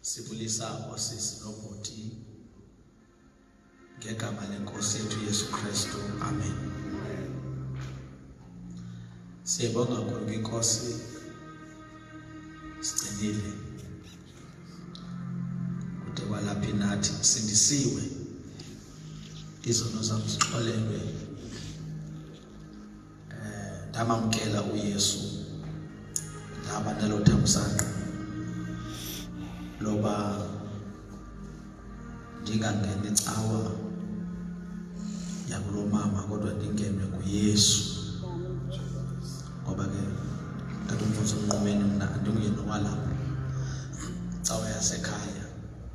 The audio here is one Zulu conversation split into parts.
Sibulisa osisi nobhuti ngegama lenkosi yethu Yesu Kristu. Amen. Siyabonga kakhulu inkosi sigcinile kude kwalapha nathi sindisiwe, izono zami zixolelwe, ndamamkela uYesu, ndaba nalo thamsanqa loba ndingangena icawa yakulo mama kodwa ndingenwe kuYesu, ngoba ke ngadomvuza umnqumeni mna andinguyena walapha cawa yasekhaya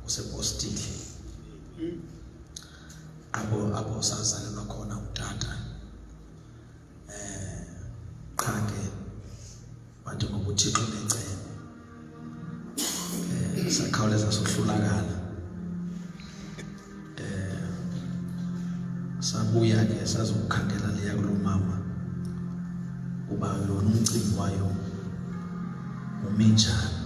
usepostile apho sazalelwa khona utata. Qha ke wathi ngoba uThixo necebo sakhawuleza sohlulakala, sabuya ke sazokukhangela leya kulo mama uba yona umcimbi wayo umenjani.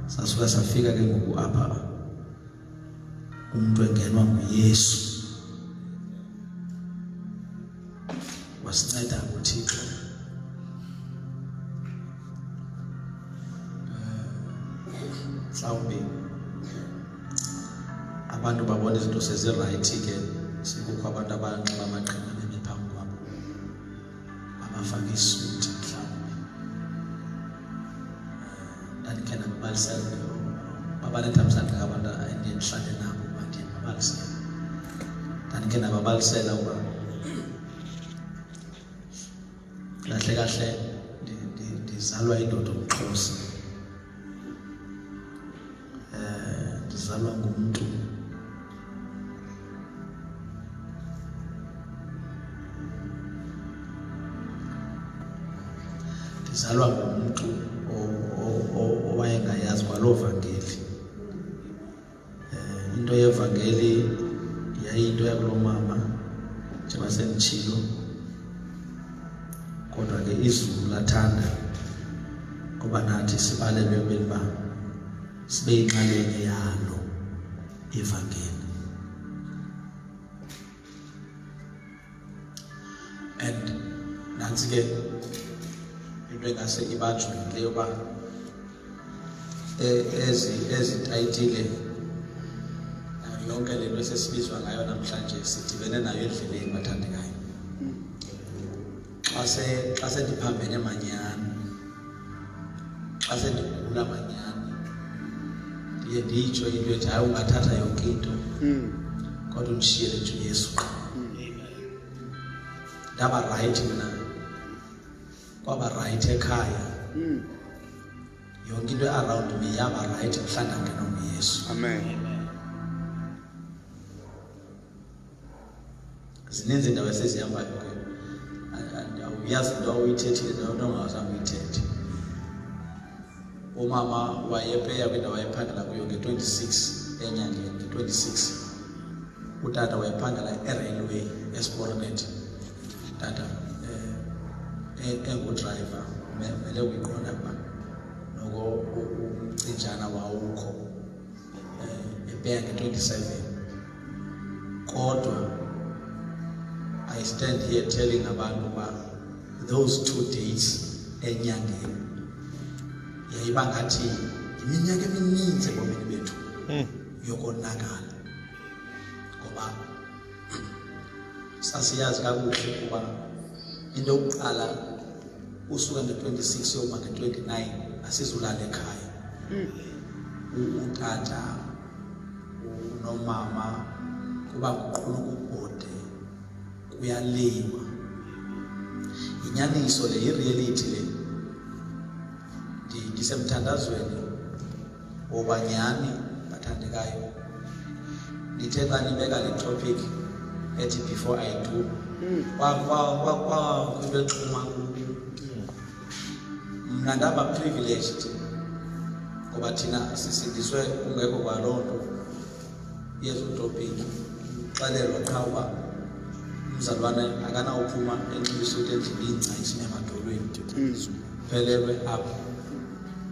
Sasuka safika ke ngoku apha umuntu engenwa nguYesu, wasinceda uThixo. Mhlawumbi abantu babona izinto sezirayithi ke, sikukho abantu abanxiba amaqhinga nemiphambo kwabo, abafaka isuti mhlawumbi. Ndandikhe nababalisela babanethamsanqa abantu endiye ndihlale nabo uba ndiye ndibabalisele. Ndandikhe nababalisela uba kahle kahle ndizalwa indoda umXhosa, ndizalwa ngumntu owayengayazi kwaloo vangeli. Into yevangeli yayinto yakulo mama njengoba senditshilo, kodwa ke izulu lathanda ngoba nathi sibalelwe ukuba sibe yinxalenye yalo ivangeli. And nansi ke into engase ibanjwe yile yoba ezi tayitile yonke le nto esesibizwa ngayo namhlanje sidibene nayo endleleni bathandekayo. Xa sendiphambene manyani, xa sendigula manyani, ndiye ndiyitsho into ethi hayi ungathatha yonke into kodwa undishiyele nje uYesu qha. Ndaba rayithi mna, kwaba rayithi ekhaya, yonke into around me yaba rayithi mhla ndangenwa nguYesu. Amen. Zininzi iindawo esizihambayo ke, awuyazi into awuyithethile nento ongazange uyithethe. Umama wayepeya kwindawo wayephangela kuyo nge-26 enyangeni, nge-26. Utata wayephangela e-railway eSportnet. Tata engudrayiva, mele uyiqonda uba noko umcinjana wawukho, epeya nge-27. Kodwa I stand here telling abantu uba those 2 days enyangeni yayiba ngathi iminyaka emininzi ebomini bethu yokonakala, ngoba sasiyazi kakuhle ukuba into yokuqala usuka nge-26 yoma nge-29 asizulala ekhaya. Utata unomama kuba kuqhuluka ubhode, kuyaliwa. Inyaniso le, i-reality le. Ndisemthandazweni woba nyhani bathandekayo ndithe xa nibeka le topic ethi before I do kwinto exhuma mna ndaba privileged ngoba thina sisindiswe kungekho kwaloo nto yezo topic. Xelelwa qha uba umzalwane akanawuphuma enxiba isuti endlini ingca isinemadolweni, phelelwe apho.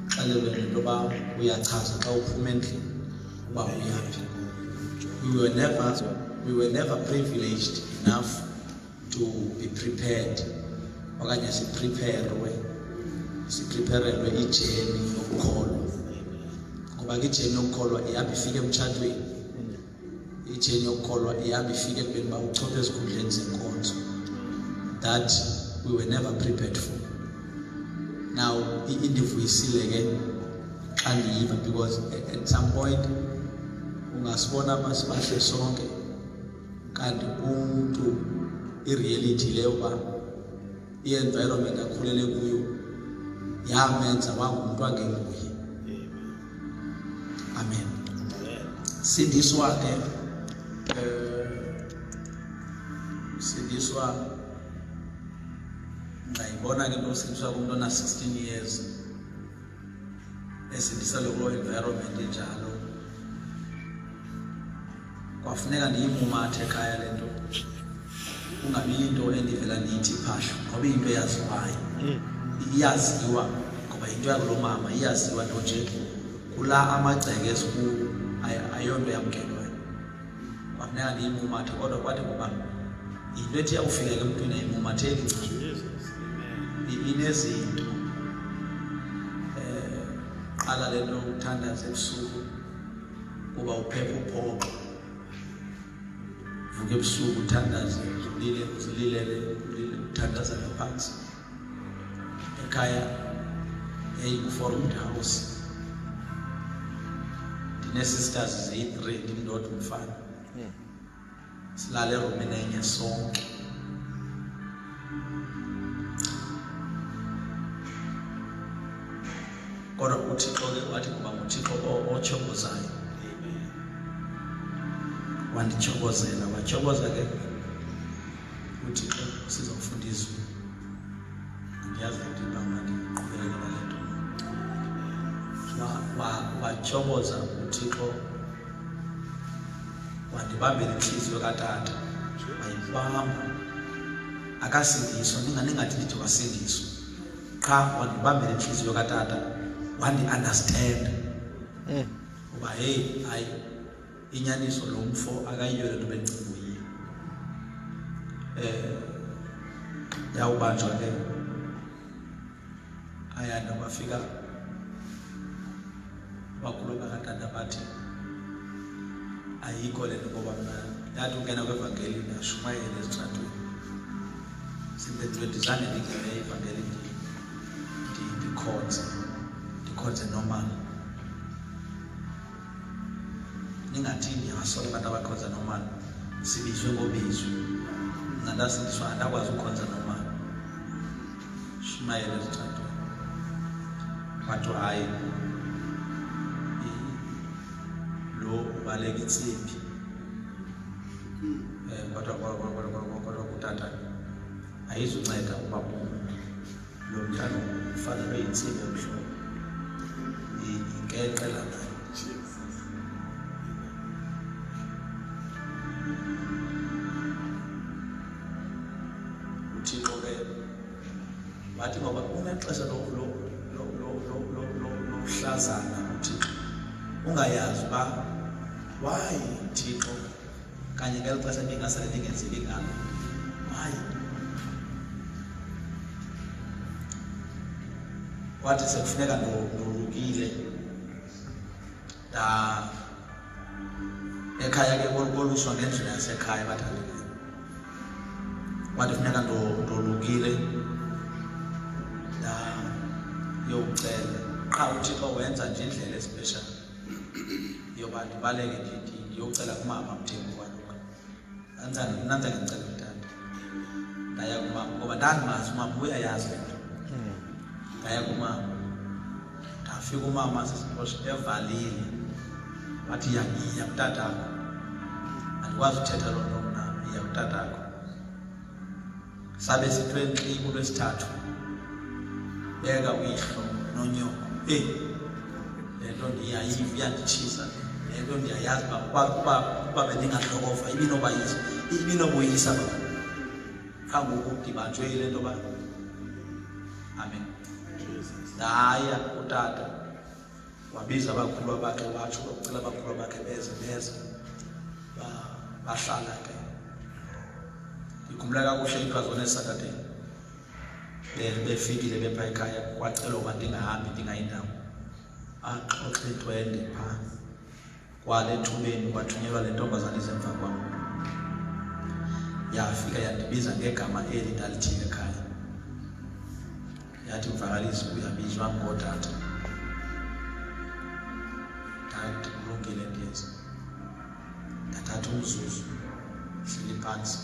Xa uxelelwe ngento yoba uyachaza xa uphuma endlini uba uyaphi. We were never privileged enough to be prepared okanye sipreparelwe ijeni yokukholwa, ngoba ijeni yokukholwa ihamba ifike emtshatweni, ijeni yokukholwa ihamba ifike ekubeni uba uchophe ezikhundleni zenkonzo. That we were never prepared for. Now indivuyisile ke xa ndiyiva, because at some point ungasibona masibahle sonke kanti umntu i-reality leyo uba i-environment akhulele kuyo yamenza wangumntu angenguye. Amen. Sindiswa ke sindiswa ngayibona ke nosindiswa kumntu ona 16 years esindisa lo environment enjalo. Kwafuneka ndiyimumathe ekhaya le nto, kungabi into endivela ndiyithi phahla, ngoba into eyaziwayo iyaziwa, ngoba into yakulo mama iyaziwa nto nje kula amagceke esikuwo ayonto yamkelwayo. Kwafuneka ndiyimumathe, kodwa kwathi kuba into ethi yakufika ke emntwini ayimumatheki inezinto. Qala le nto uthandaza ebusuku kuba uphepha uphoxo, vuka ebusuku uthandaze, uzililele uthandaza ngaphansi. Ekhaya yayiku-Forum House, ndine-sisters ziyi-3, ndimndodwa umfana, silale erumini enye sonke. Kodwa uThixo ke wathi kuba nguThixo otshokozayo, wandichokozela, wachokoza ke uThixo sizofunda izwi. Ndiyazi ukuthi mama ndiqhubeleke nale nto. Wachokoza uThixo, wandibambela inhliziyo katata, wayibamba. Akasindiswa, ningathi ndithi wasindiswa, qha wandibambela inhliziyo katata, wandi-understand uba hey, hayi inyaniso lo mfo akayiyo le nto bendicinga uyiyo. Yawubanjwa ke ayanda bafika bakhulu bakatata bathi ayikho le nto, ngoba mna ndathi ungena kwevangeli ndashumayela ezitratweni, simpendizane ndingene evangeli ndikhonze normal. Ningathi ndiyabasola abantu abakhonza normal, sibizwe ngobizwe. Mna ndasindiswa andakwazi ukukhonza normal, shumayela ezitratweni. Wathi hayi lo ubaleka intsimbi, kodwa kutata ayizunceda uba lo mntana ufanelwe yintsimbi emhlophe, inkeqela nayo. uThixo ke wathi ngoba unexesha lokuhlazana, uThixo ungayazi uba why Thixo kanye ngeli xesha ndingasale ndingenzeli ngalo, why? Wathi sekufuneka ndolukile ekhaya ke koluswa ngendlela yasekhaya bathandekayo. Wathi funeka ndolukile yowucela, qha uThixo wenza nje indlela especial yoba ndibaleke ndiyocela kumama Mthembu kwaluka. Nanza ngicela umntana, ndaya kumama ngoba ndandimazi umama uyayazi le nto. Ndaya kumama, ndafika umama evalile, wathi iya kutatakho. Andikwazi uthetha loo nto mna, iya kutatakho. Sabe sithwe nkqi kuLwesithathu, beka uyihlo nonyoko. Le nto ndiyayiva iyanditshisa, le nto ndiyayazi uba bendingadlokova ibinobuyisa ba kangoku ndibanjwe yile nto ba. Amen. Ndaya kutata wabiza abakhulu bakhe watsho bacela abakhulu bakhe beze bahlala ke. Ngikhumbula kakuhle iphazone Saturday befikile bepha ekhaya kwacelwa uba ndingahambi ndingayindawo axoxe intwende phaa kwale ethubeni kwathunyelwa le ntombazana izemva kwam yafika yandibiza ngegama eli ndalithile ekhaya yathi Mvakalisi uyabizwa ngodata ndathi kulungile ndiyeza ndathatha umzuzu hleli phansi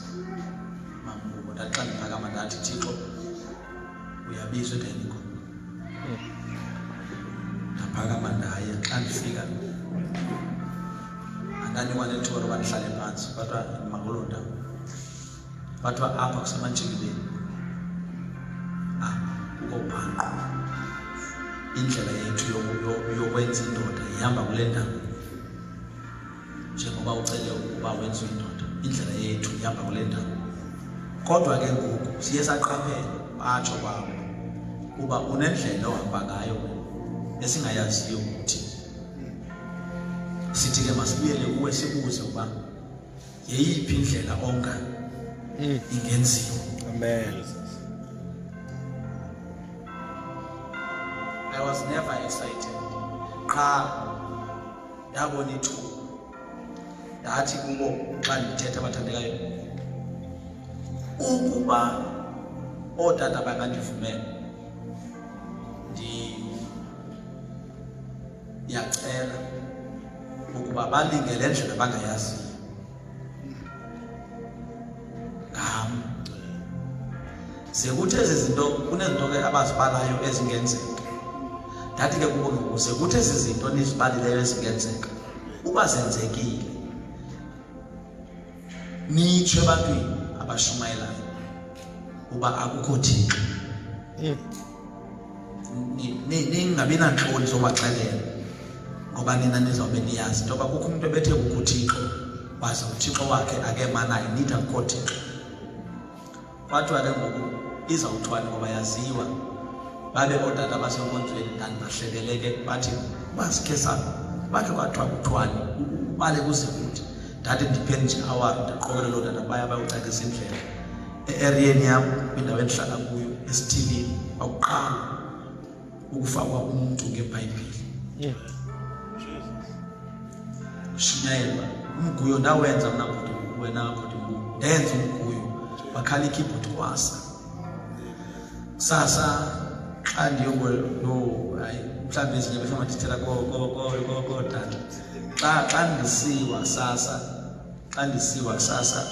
mambubo ndathi xa ndiphakama ndathi Thixo uyabizwa eDenikho ndaphakama ndaya xa ndifika andanikwa nethuba loba ndihlale phansi kodwa makuloo ndawo bathiwa apha kusemanjikileni ukobhanqa indlela yethu yokwenza indoda ihamba kule ndawo njengoba ucele ukuba wenziwe indoda indlela yethu ihamba kule ndawo kodwa ke ngoku siye saqaphela batsho kwabo uba unendlela ohamba ngayo esingayaziyo ukuthi sithi ke masibuyele kuwe sibuze uba yeyiphi indlela onga ingenziwa. Amen. I was never excited. Qha yabona ithuba ndathi kubo xa ndithetha abathandekayo ukuba ootata bangandivumela ndiyacela ukuba balinge le ndlela bangayaziyo ngam ze kuthi ezi zinto kunezinto ke abazibalayo ezingenzeka ndathi ke kubo ngoku ze kuthi ezi zinto nizibalileyo ezingenzeka uba zenzekile nitsho ebantwini abashumayelayo uba akukho Thixo ningabi nantloni zobaxelela ngoba nina nizawube niyazi into yoba kukho umntu ebethe kukho Thixo waze uThixo wakhe akemanayo nithi akukho Thixo. Kwathiwa ke ngoku izawuthwani ngoba yaziwa babe ootata basenkonzweni ndandibahlebeleke bathi basikhe bakhe kwathiwa kuthwani ubale kuze kuthi ndathi ndipheni nje awari ndaqokelela ootata baya bayocacisa indlela e-eriyeni yam kwindawo endihlala kuyo esithilini kwakuqala ukufakwa umuntu ngeBhayibhile kushunyayelwa umguyo ndawenza mna bhuti wena bhuti ndenza umguyo bakhala ikeyboard kwasa sasa xa mhlawumbi ezinye befuna ndithela kootata xa ndisiwa sasa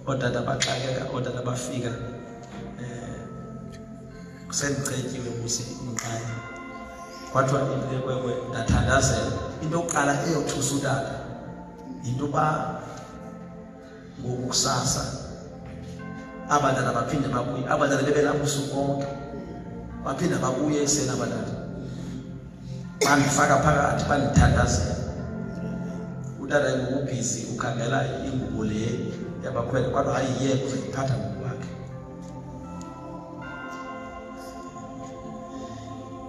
ootata baxakeka ootata bafika sendicetyiwe kusinqayi kwathiwa kwekwe ndathandazela into yokuqala eyothusa utata yinto yoba ngoku kusasa abantwana baphinde babuye abantwana bebelapho usuku wonke baphinde babuye eseni abantwana bandifaka phakathi bandithandazela utata ngokubhizi ukhangela ingubo le yabakhwele kodwa hayi yena uzayiphatha ngokwakhe.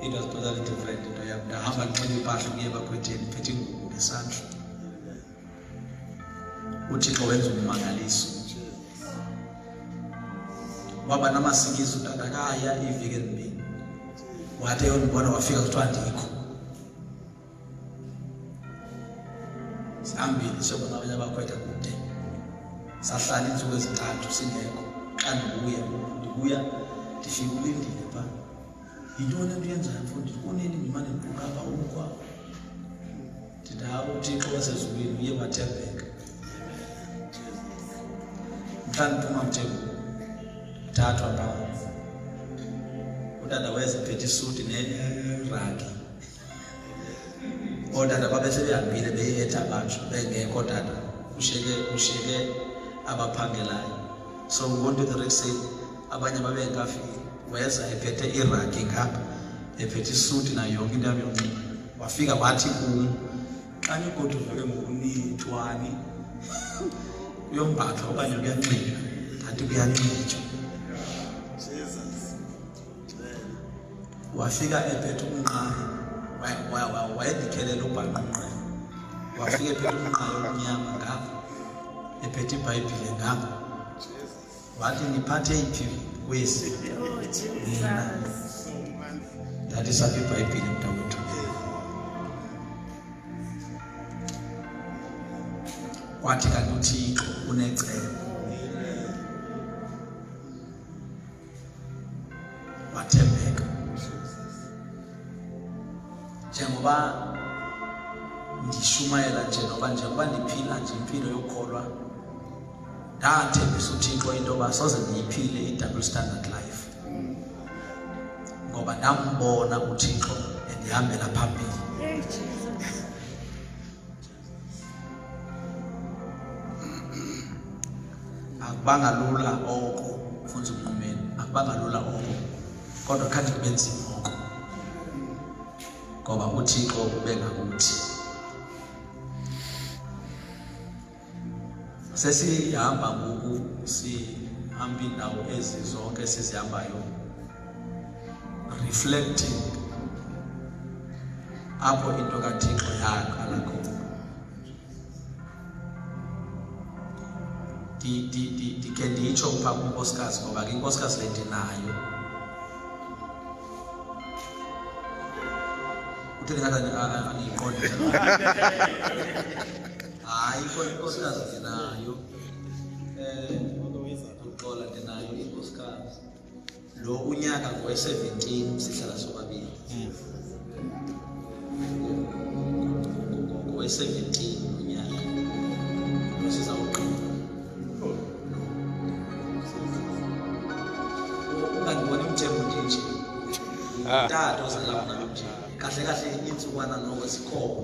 It was totally different into yam ndahamba ndinxiba impahla kuye bakhwetheni phethe ingubo ngesandla uThixo wenza ummangaliso waba namasikizi utata kaya iveki ezimbini wathi eyondibona wafika kuthiwa ndikho sihambile sobona abanye abakhwetha kude sahlala iintsuku ezintathu singekho xa ndibuya ndifika ulindile phaa yintoni into yenzayo mfundi kunini ndimane ndiqukapha umkhwa ndidawo uThixo wasezulwini uye wathembeka mhlawumbi phuma mthembu thathwa phaa utata wayeziphethe isuti neraki ootata babesebehambile beyetha batsho bengekho tata kushiyeke abaphangelayo so ngo-2 3 ekuseni abanye babengafiki weza ephethe iraki ngapha ephethe isuti nayo yonke into yam yonxiba wafika wathi kum xa nigoduva ke ngokunithwani uyombatha okanye kuyanxitywa ndathi kuyanxitywa wafika ephethe umnqayi wayedikhelela ubhaqunqe wafika ephethe umnqayi omnyama ngapha ephethe iBhayibhile ngapha wathi niphathe iphi kwesi mina ndathi saphi iBhayibhile mntakwethu wathi kanti uThixo unecebo wathembeka njengoba ndishumayela njengoba ndiphila nje impilo yokukholwa ndathembisa uThixo into yoba soze ndiyiphile i-double standard life ngoba ndambona uThixo endihambela phambili. Akubanga lula oko mfundisi uMnqumeni, akubanga lula oko kodwa khange kube nzima oko ngoba uThixo ube ngakuthi. Sesihamba ngoku sihamba indawo ezi zonke sizihambayo reflecting apho into kaThixo yaqala khona. Ndikhe nditsho upha kunkosikazi ngoba ke inkosikazi le ndinayo utheni ngathi angiyiqondi hayi inkosikazi ndinayo uxola ndinayo inkosikazi lo unyaka ngowe-17 sihlala sobabili ngowe-17 unyaka sizawuqina ungandiboni umthembu ndinje tata ozalapha nje kahle kahle insukwana noko sikhona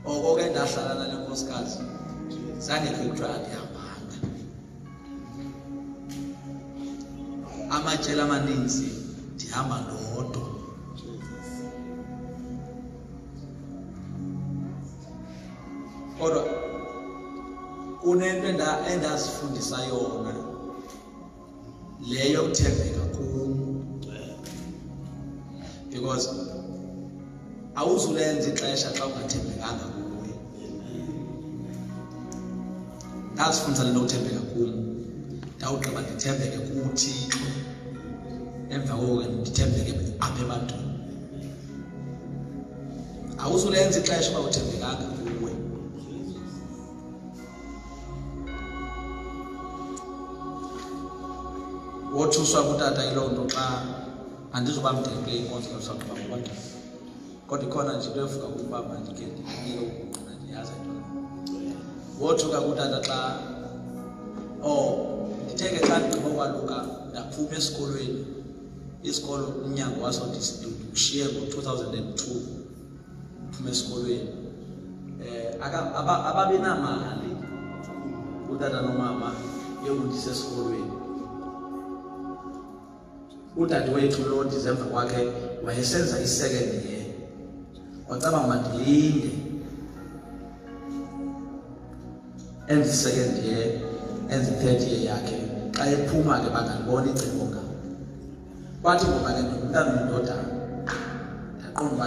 oko ke ndahlala nale nkosikazi sangekho kuthiwa andihambanga amatyela amaninzi ndihamba ndodwa kodwa kunento endazifundisa yona leyo uthembeka kum because awuzulenza ixesha xa ungathembekanga kuwe. Ndazifundisa le nto uthembeka kum ndawugqiba ndithembeke kuThixo emva koko ke ndithembeke apha ebantwini. Awuzulenza ixesha uba uthembekanga kuwe. Wothuswa kutata yiloo nto xa andizoba mdeke inkonzo kasaqhuba ngokwanda kodwa ikhona nje into evuka kuba mandike ndinike ukuqina ndiyazi into wothuka kutata xa nditheke xa ndigqiba ukwaluka ndaphuma esikolweni isikolo umnyango waso ndishiye ngo-2002 phuma esikolweni ababinamali utata nomama yokundisa esikolweni. Udadewethu lo ndizemva kwakhe wayesenza i-second year wacaba mandilinde enze i-second year enze i-third year yakhe xa ephuma ke bangalibona icebo ngam kwathi ngoba ke nomntana oyindodana ndaqonda uba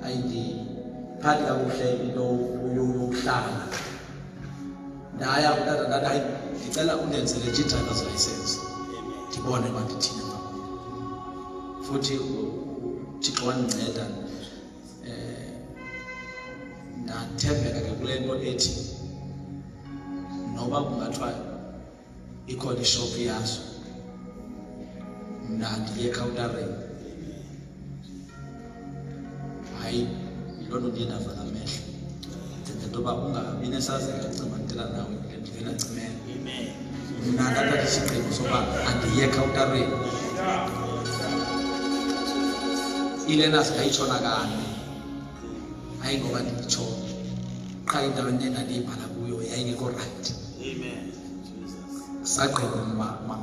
ayindiphathi kakuhle into yokuhlala ndaya kutata ndathi hayi ndicela undenzele nje i-driver's license ndibone uba ndithini futhi uThixo wandinceda ndathembeka ke kule nto ethi noba kungathiwa ikhona ishophu yazo mna ndiye ekhawuntareni hayi yiloo nto ndiye ndava ngamehlo into yoba ungabi nesazela cima ndithetha nawe ndivela ncimela mna ndathatha isigqibo soba andiye ekhawuntareni ilearners ngayitshona kanye hayi ngoba nditsho qha endaweni endandiyibhala kuyo yayingekho rayithi. Sagqiba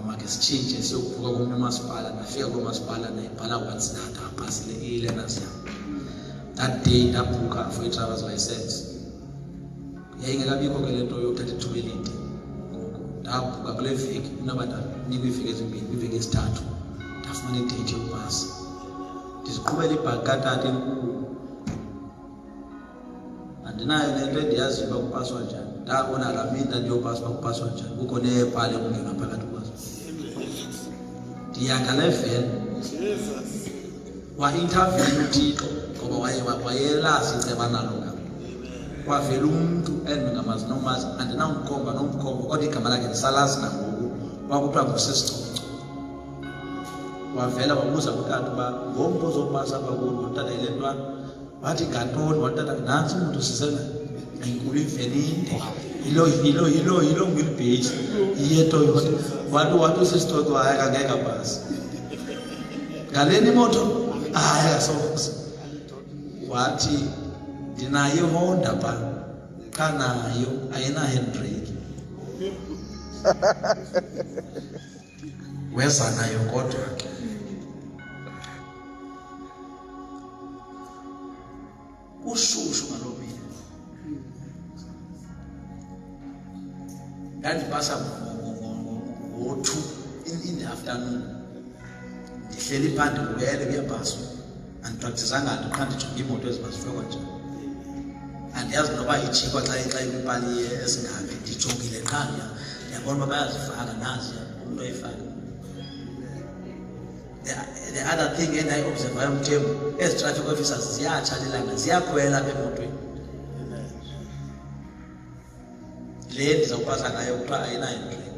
make sitshintshe siyokuvuka komnye umasipala ndafika kumasipala ndayibhala once ndapasile i-learners yam. That day ndabhukha for i-driver's license yayingekabikho ke le nto yothatha ithuba elide ndabhuka kule veki inoba ndanikwa iiveki ezimbini kwiveki ezithathu ndafumana idate yokupasa ndiziqhubela ibhaki katata enkulu andinayo nento endiyaziyo uba kupaswa njani ndabona kamini ndandiyopasa uba kupaswa njani kukho neepali ekungenwa phakathi kwazo ndiyangale vele wa-interview uThixo ngoba wayelazi iceba nalo ngam kwavela umntu endingamazi nomazi andinamkhomba nomkhomba kodwa igama lakhe ndisalazi nangoku kwakuthiwa ngusisicoco wavela wabuza kutata uba ngomntu ozopasa apha kulo utata yile ntwana wathi ngantoni watata nantsi umuntu sisena enkulu iveni inde yilo ngwilibheyisi iyetoyota wathi usisicoco hayi angeke apasi ngaleni imoto hayi asokusa wathi ndinayo iHonda pha kanayo ayina-handbrake weza nayo kodwa ke ushushu ngaloo mini ndandipasa ngo-2 in the afternoon ndihleli phaa ndibukele kuyapaswa andipraktizanga nto qha ndijonge iimoto ezibazifekwa njani andiyazi noba ijikwa xa ikwipali esingaphi ndijongile qha ndiyabona uba bayazifaka naziya umntu ayifaka. The other thing endayiobservayo mthembu ezi traffic officers ziyatshalelana ziyakhwela apha emotweni le ndizawupasa ngayo kuthiwa ayina-handbrake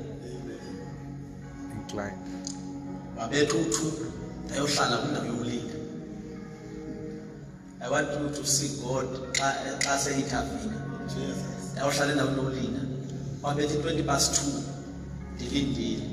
wabetha u-2 ndayohlala kwindawo yokulinda. I want you to see God xa seyithafile ndayohlala endaweni yokulinda wabetha i-2 ndilindile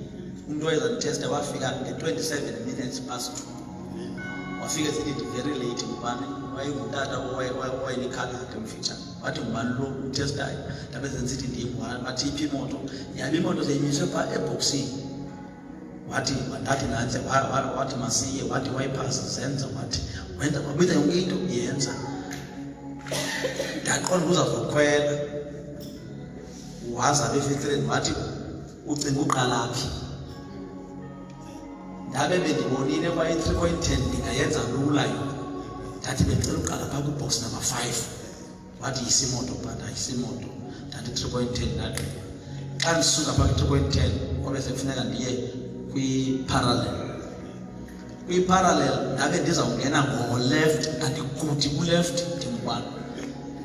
umntu wayezandithesta wafika nge-27 minutes past 2 wafika silithi very late ngubani wayengutata owayelikhalade mfitshane wathi ngubani lo uthestayo ndabe zenzithi ndiyingubani wathi iphi imoto yabe imoto seyimiswe phaa ebhoksini wathi wandathi nantse wathi masiye wathi wayiphasa zenza wathi wenza wabiza yonke into yenza ndaqonda uzazokhwela waza befetireni wathi ucinga uqala phi ndabe bendibonile kwa i-3.10 ndingayenza lula yona ndathi bendicela uqala phaa kwibox number 5 wathi yisimoto bhata yisimoto ndathi 3.10 ndathi xa ndisuka phaa kwi-3.10 kwabe sekufuneka ndiye kwi-parallel ndabe ndizawungena ngo-left andikuthi ku-left ndingubani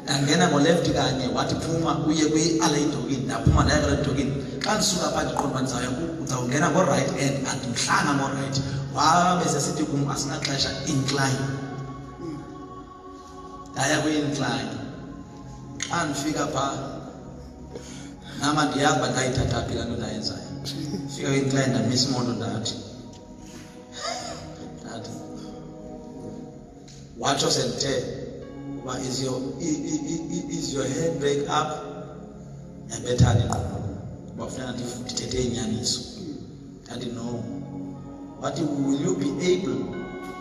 ndangena ngo-left kanye wathi phuma uye kwi-aleyidokini ndaphuma ndaya kwi-aleyidokini xa ndisuka phaa ndiqonda uba ndizawungena ngo-right end andimhlanga ngo-right wabe sesithi kum asinaxesha incline ndaya kwi-incline xa ndifika phaa nama ndiyazi uba ndayithatha phi laa nto ndayenzayo fika kwi-incline ndamisa imoto ndathi watsho sendithe uba is your handbrake up yabethani ingqondo uba funeka ndithethe inyaniso ndathi no wathi will you be able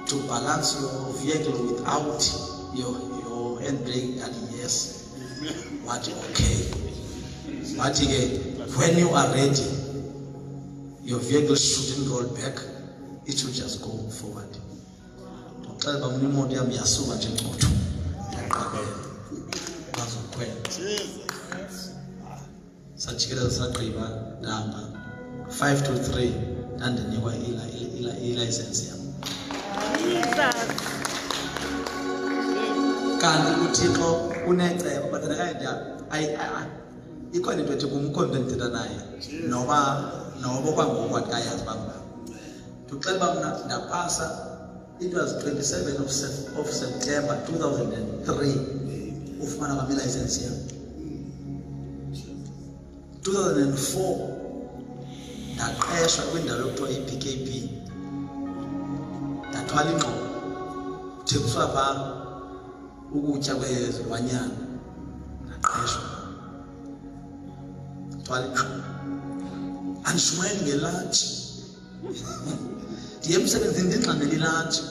to balance your vehicle without your handbrake ndathi yes wathi okay wathi ke when you are ready your vehicle shouldn't roll back, it should just go forward. Xa bamna imoto yam yasuka nje ngqotho ndaqabela bazokhwela sajikeleza sagqiba ndahamba 5 to 3 ndandinikwa ilicense yam. Kanti uThixo unecebo but ikhona into ethi kumkhona endithetha naye noba kwangoku andikayazi bamba ndixela uba mna ndapasa. It was 27 of September 2003 ufumana kwam ilicense yam. 2004 ndaqeshwa kwindawo yokuthiwa i-PKP ndathwala ingqondo kuthengiswa phaa ukutya kwezilwanyana ndaqeshwa thwala ingqondo andishumayeli ngelantshi ndiye emsebenzini ndingxamela ilantshi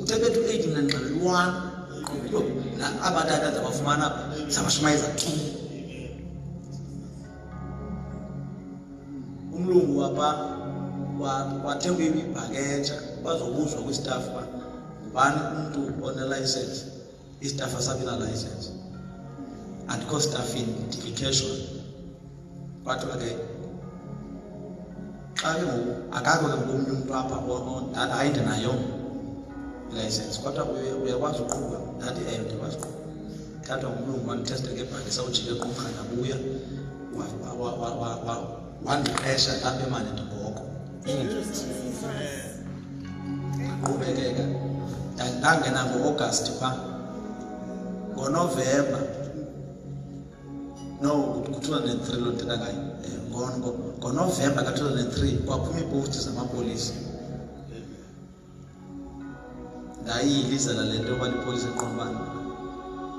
uthebethu 8 mna ndingxamela 1 abatata zabafumana zabashumayeza 2 umlungu wathenga ibhaketsha bazobuzwa kwistaff ba ubani umuntu one-license, istaff asabi na-license, andikho staff identification. Kodwa ke xa ke ngoku akakho ke ngoku umuntu apha hayi ndinayo i-license, kodwa uyakwazi uqhuba. Ndathi ndikwazi uqhuba. Thathwa ngumlungu wandithesta ngebhaki sawujike equmrha ndabuya wandiqesha apha eManetibhoko. Qhubekeka ndangena ngo-August phaa. NgoNovemba ku-2003 loo nto ngayo. NgoNovemba ka-2003 kwaphuma iiposti zamapolisa. Ndayiyilizela le nto yoba lipolisa eQonubani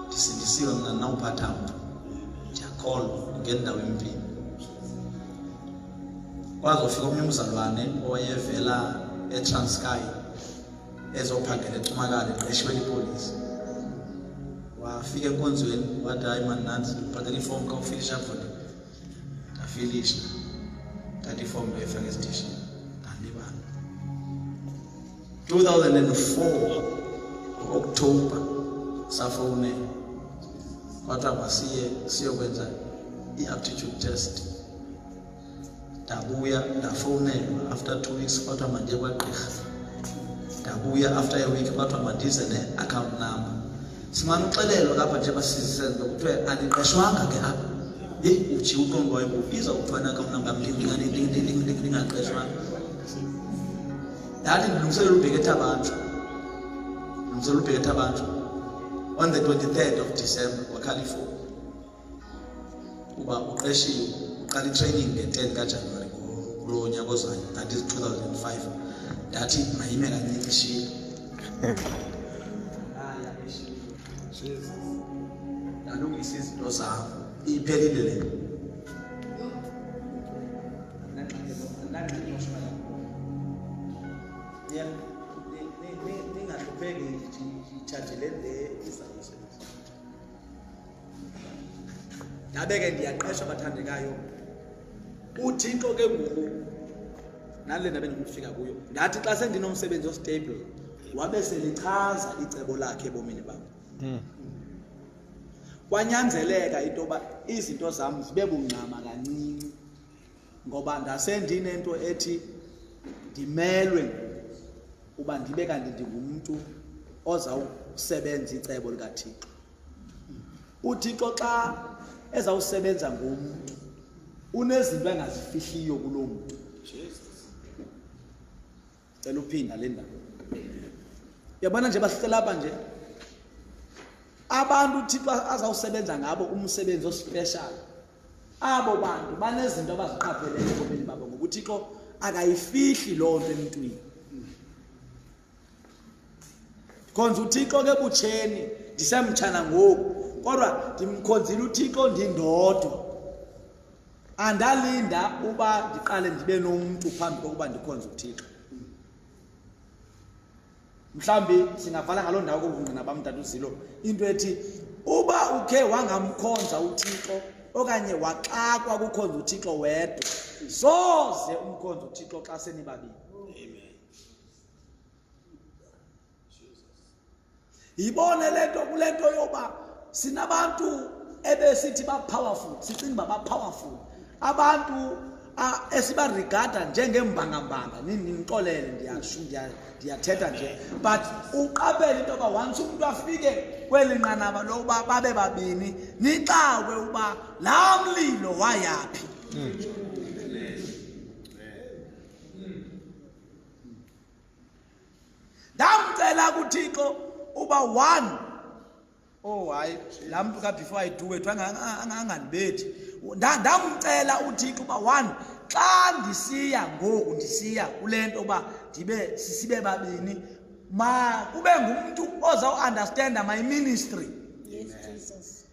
ndisindisiwe mna nawuphatha mntu ndiyakholwa ngendawo empini. Kwazofika omnye umzalwane owayevela eTranskei ezophangela eCumakala eqeshiwe lipolisa. Wafika enkonzweni wathi hayi mani nansi ndibhatala ifomu kawufilisha apho ndafilisha. Ndathi ifomu loyifaka esitishini ndandibana. 2004 October safowunela kwathiwa masiye siyokwenza i-aptitude test. Ndabuya ndafowunelwa after 2 weeks kwathiwa mandiye kwagqirha. Ndabuya after a week kwathiwa mandize ne-account number. Simane uxelelwa kapha nje basizisele kuthiwa andiqeshwanga ke apha. Uthi uqongo wayo iza ukufana account number ndingaqeshwanga. Ndathi ndilungiselela ubheketha abantu. On the 23rd of December wakhala ifowuni uba uqeshiwe, uqala i-training nge-10 kaJanuwari kulo nyaka ozayo, that is 2005. Ndathi mayime kancinci ishile. Ndalungisa izinto zam, iphelile le. Ningahlupheki ngithathele le izayise. Ndabe ke ndiyaqeshwa bathandekayo. UThixo ke ngoku nale ndabe ndikufika kuyo. Ndathi xa sendinomsebenzi ostable wabe selichaza icebo lakhe ebomini bam. Kwanyanzeleka into yoba izinto zam zibe bungcama kancinci ngoba ndasendinento ethi ndimelwe uba ndibe kanti ndingumuntu ozawusebenza icebo likaThixo. UThixo xa ezawusebenza ngomuntu unezinto engazifihliyo kuloo muntu. Cela uphinda le ndaba. Yabona nje basihlela apha nje abantu uThixo azawusebenza ngabo umsebenzi ospecial. Abo bantu banezinto abaziqapheleyo ebomini babo ngoba uThixo akayifihli loo nto emntwini. Khonza uThixo ke butsheni ndisemtshana ngoku kodwa ndimkhonzile uThixo ndindodwa. Andalinda uba ndiqale ndibe nomuntu phambi kokuba ndikhonze uThixo. Mhlambi singavala ngaloo ndawo kokungqina bamtata uZilo into ethi uba ukhe wangamkhonza uThixo okanye waxakwa kukhonza uThixo wedwa soze umkhonza uThixo xa senibabini. Yibone lento kulento yoba sinabantu ebesithi ba powerful, sicinga ba powerful. Abantu esibarigada njengembangambanga ninixolele ndiyathetha nje but uqaphele into yoba once umuntu afike kweli nqanaba lokuba babe babini nixawe uba laa mlilo wayaphi. Ndamcela kuThixo uba one hayi laa mntu ka-before I do it angandibethi. Ndamcela uThixo uba one xa ndisiya ngoku ndisiya kule nto uba sibe babini ma kube ngumntu ozawuunderstanda my ministry. Yes, Jesus.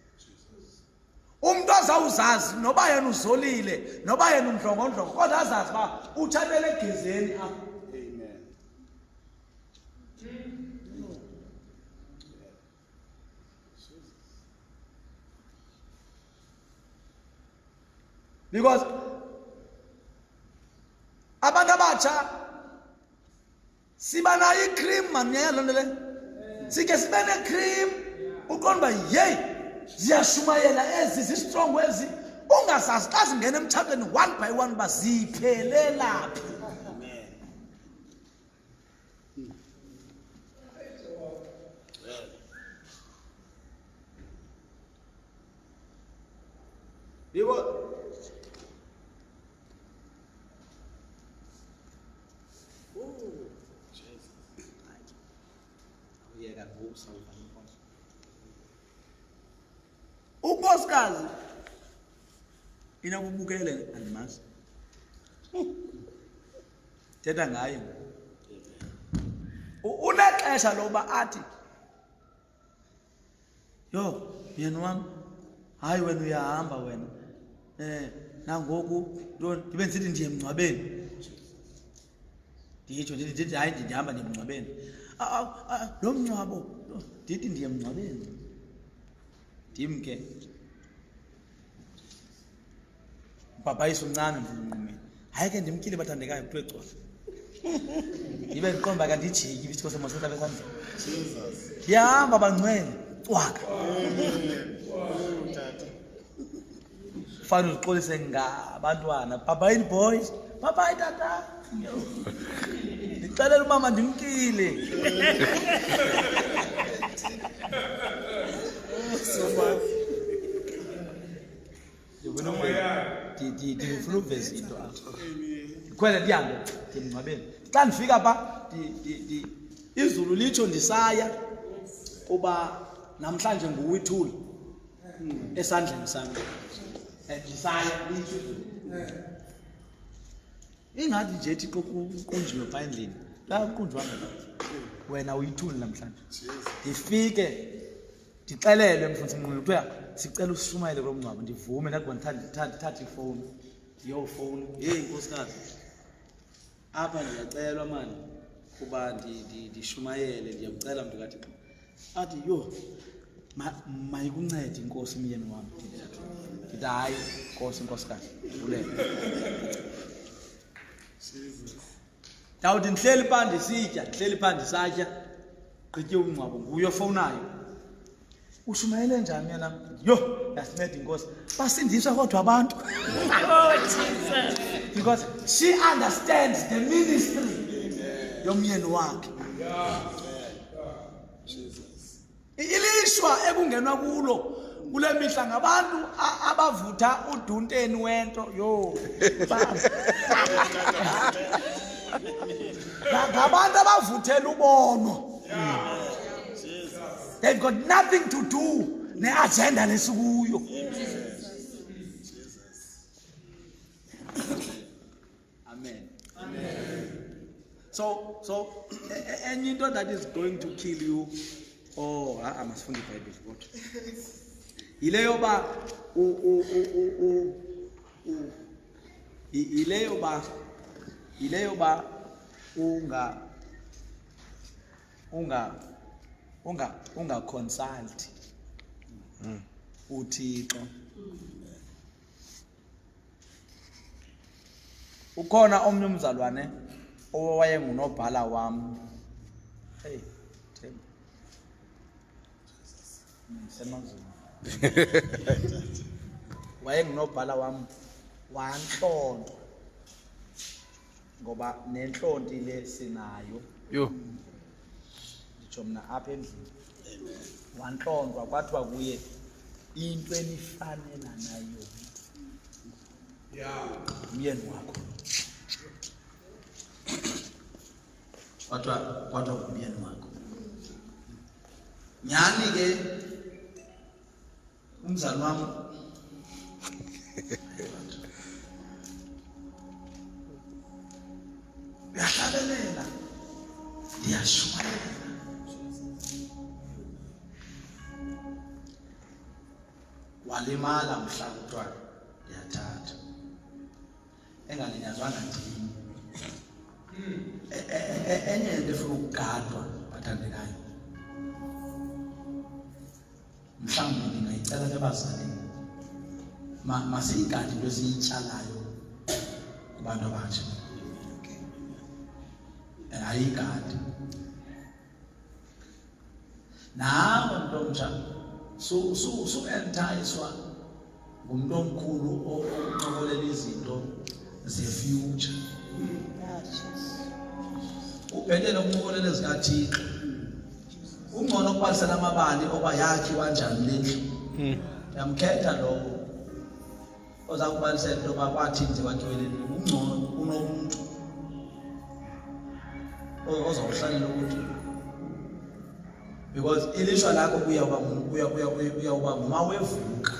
Umntu ozawuzazi noba yena uzolile noba yena undlongondlongo kodwa azazi uba utshatele egezeni apha. Because abantu abatsha siba nayo i-cream manyaya loo nto le sike sibe ne-cream uqonda uba yeyi ziyashumayela ezi zistrongo ezi ungazazi xa zingena emtshatweni 1 by 1 uba ziphelela phi. Yebo. Unkosikazi inokubukele andimazi thetha ngayo unexesha loba athi yo myeni wam hayi wena uyahamba wena nangoku ndibe ndisithi ndiye emngcwabeni nditsho ndithi hayi ndihamba ndiye emngcwabeni lo mngcwabo ndithi ndiye emngcwabeni ndim ke ubhabhayisa umncane mvumeni hayi ke ndimkile bathandekayo kuthiwe cwala ibe ndiqomba kanti ijiki bisiko semasota besandla ndiyahamba bangcwele cwaka fana uzixolise ngabantwana bye boys bye tata ndixelela umama ndimkile ndifuna uveza into apha ndikhwele ndihambe ndimngcwabeni xa ndifika pha izulu litsho ndisaya kuba namhlanje nguwithuli esandleni sam ndisaya litsho ingathi nje ethi kuqunjiwe phaa endlini la kuqunjwanga wena uyithuli namhlanje ndifike ndixelelwe mfundisi Mnquli kuthiwa sicela usishumayele kulo mngcwabo ndivume ndakuba ndithathe ifowuni ndiyofowuna yeyi nkosikazi apha ndiyacelwa mani kuba ndishumayele ndiyakucela mntu kaThixo athi yho mayikuncede inkosi myeni wam ndithi hayi nkosi nkosikazi vulele ndawuthi ndihleli phaa ndisatya gqitye umngcwabo nguye ofowunayo ushumayele njani yena yo yasinceda inkosi basindiswa kodwa abantu because she understands the ministry yomyeni wakhe ilishwa ekungenwa kulo kule mihla ngabantu abavutha udunteni wento yo ngabantu abavuthela ubono. They've got nothing to do ne-agenda lesikuyo. Amen. So enye into that is going to kill you, I must find the Bible. What? Ileyoba unga consult uThixo. Ukhona omnye umzalwane owayengunobhala wam. Hey, Themba. Semazulu. Wayengunobhala wam wanhlonto. Ngoba nenhlonti le sinayo. Yo. Nditsho mna apha endlini. Wanhlontwa kwathiwa kuye into enifanela nayo. Yeah. Myeni wakho. Kwathiwa kumyeni wakho. Nyani ke umzali wami uyahlabelela ndiyashumayela walimala mhla kuthiwa ndiyathatha engalinyazwanga ndini enye into efuna ukugadwa bathandekayo mhlawumbi ndingayicela ebazalini masiyigade into esiyityalayo kubantu abatsha ayigadi nawe muntu omtsha su enticed ngumuntu omkhulu oqokelela izinto ze-future. Ubhetele ukunqokelela ezikaThixo. Ungcono ukubalisela amabali oba yakhi kanjani lendlu. Yamkhetha lowo oza kubalisela into yoba kwathi nje kwakhiwe le ndlu. Ungcono kunomuntu ozawuhlalela ukuthi because ilishwa lakho uyawuba ngumawevuka.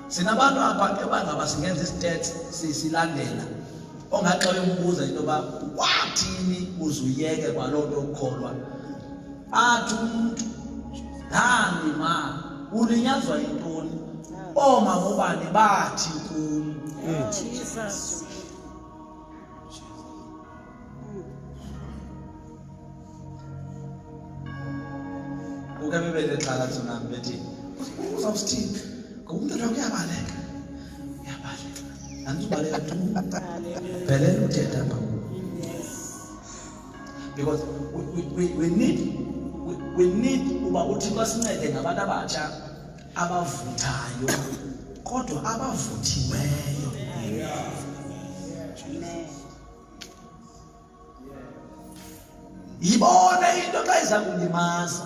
Sinabantu apha ebangaba singenza istats silandela ongaxa uyembuza into yoba wathini uzuyeke kwaloo nto ukholwa athi umuntu nani ma ulinyazwa yintoni oomama ubani bathi kum Jesus. uke bebele xhala tsunami bethi uzawusithini ngokumntwana kuyabaleka andizubaleka tu phelela uthetha apha because we need uba uthixo asincede ngabantu abatsha abavuthayo kodwa abavuthiweyo. Yibone into xa iza kulimaza.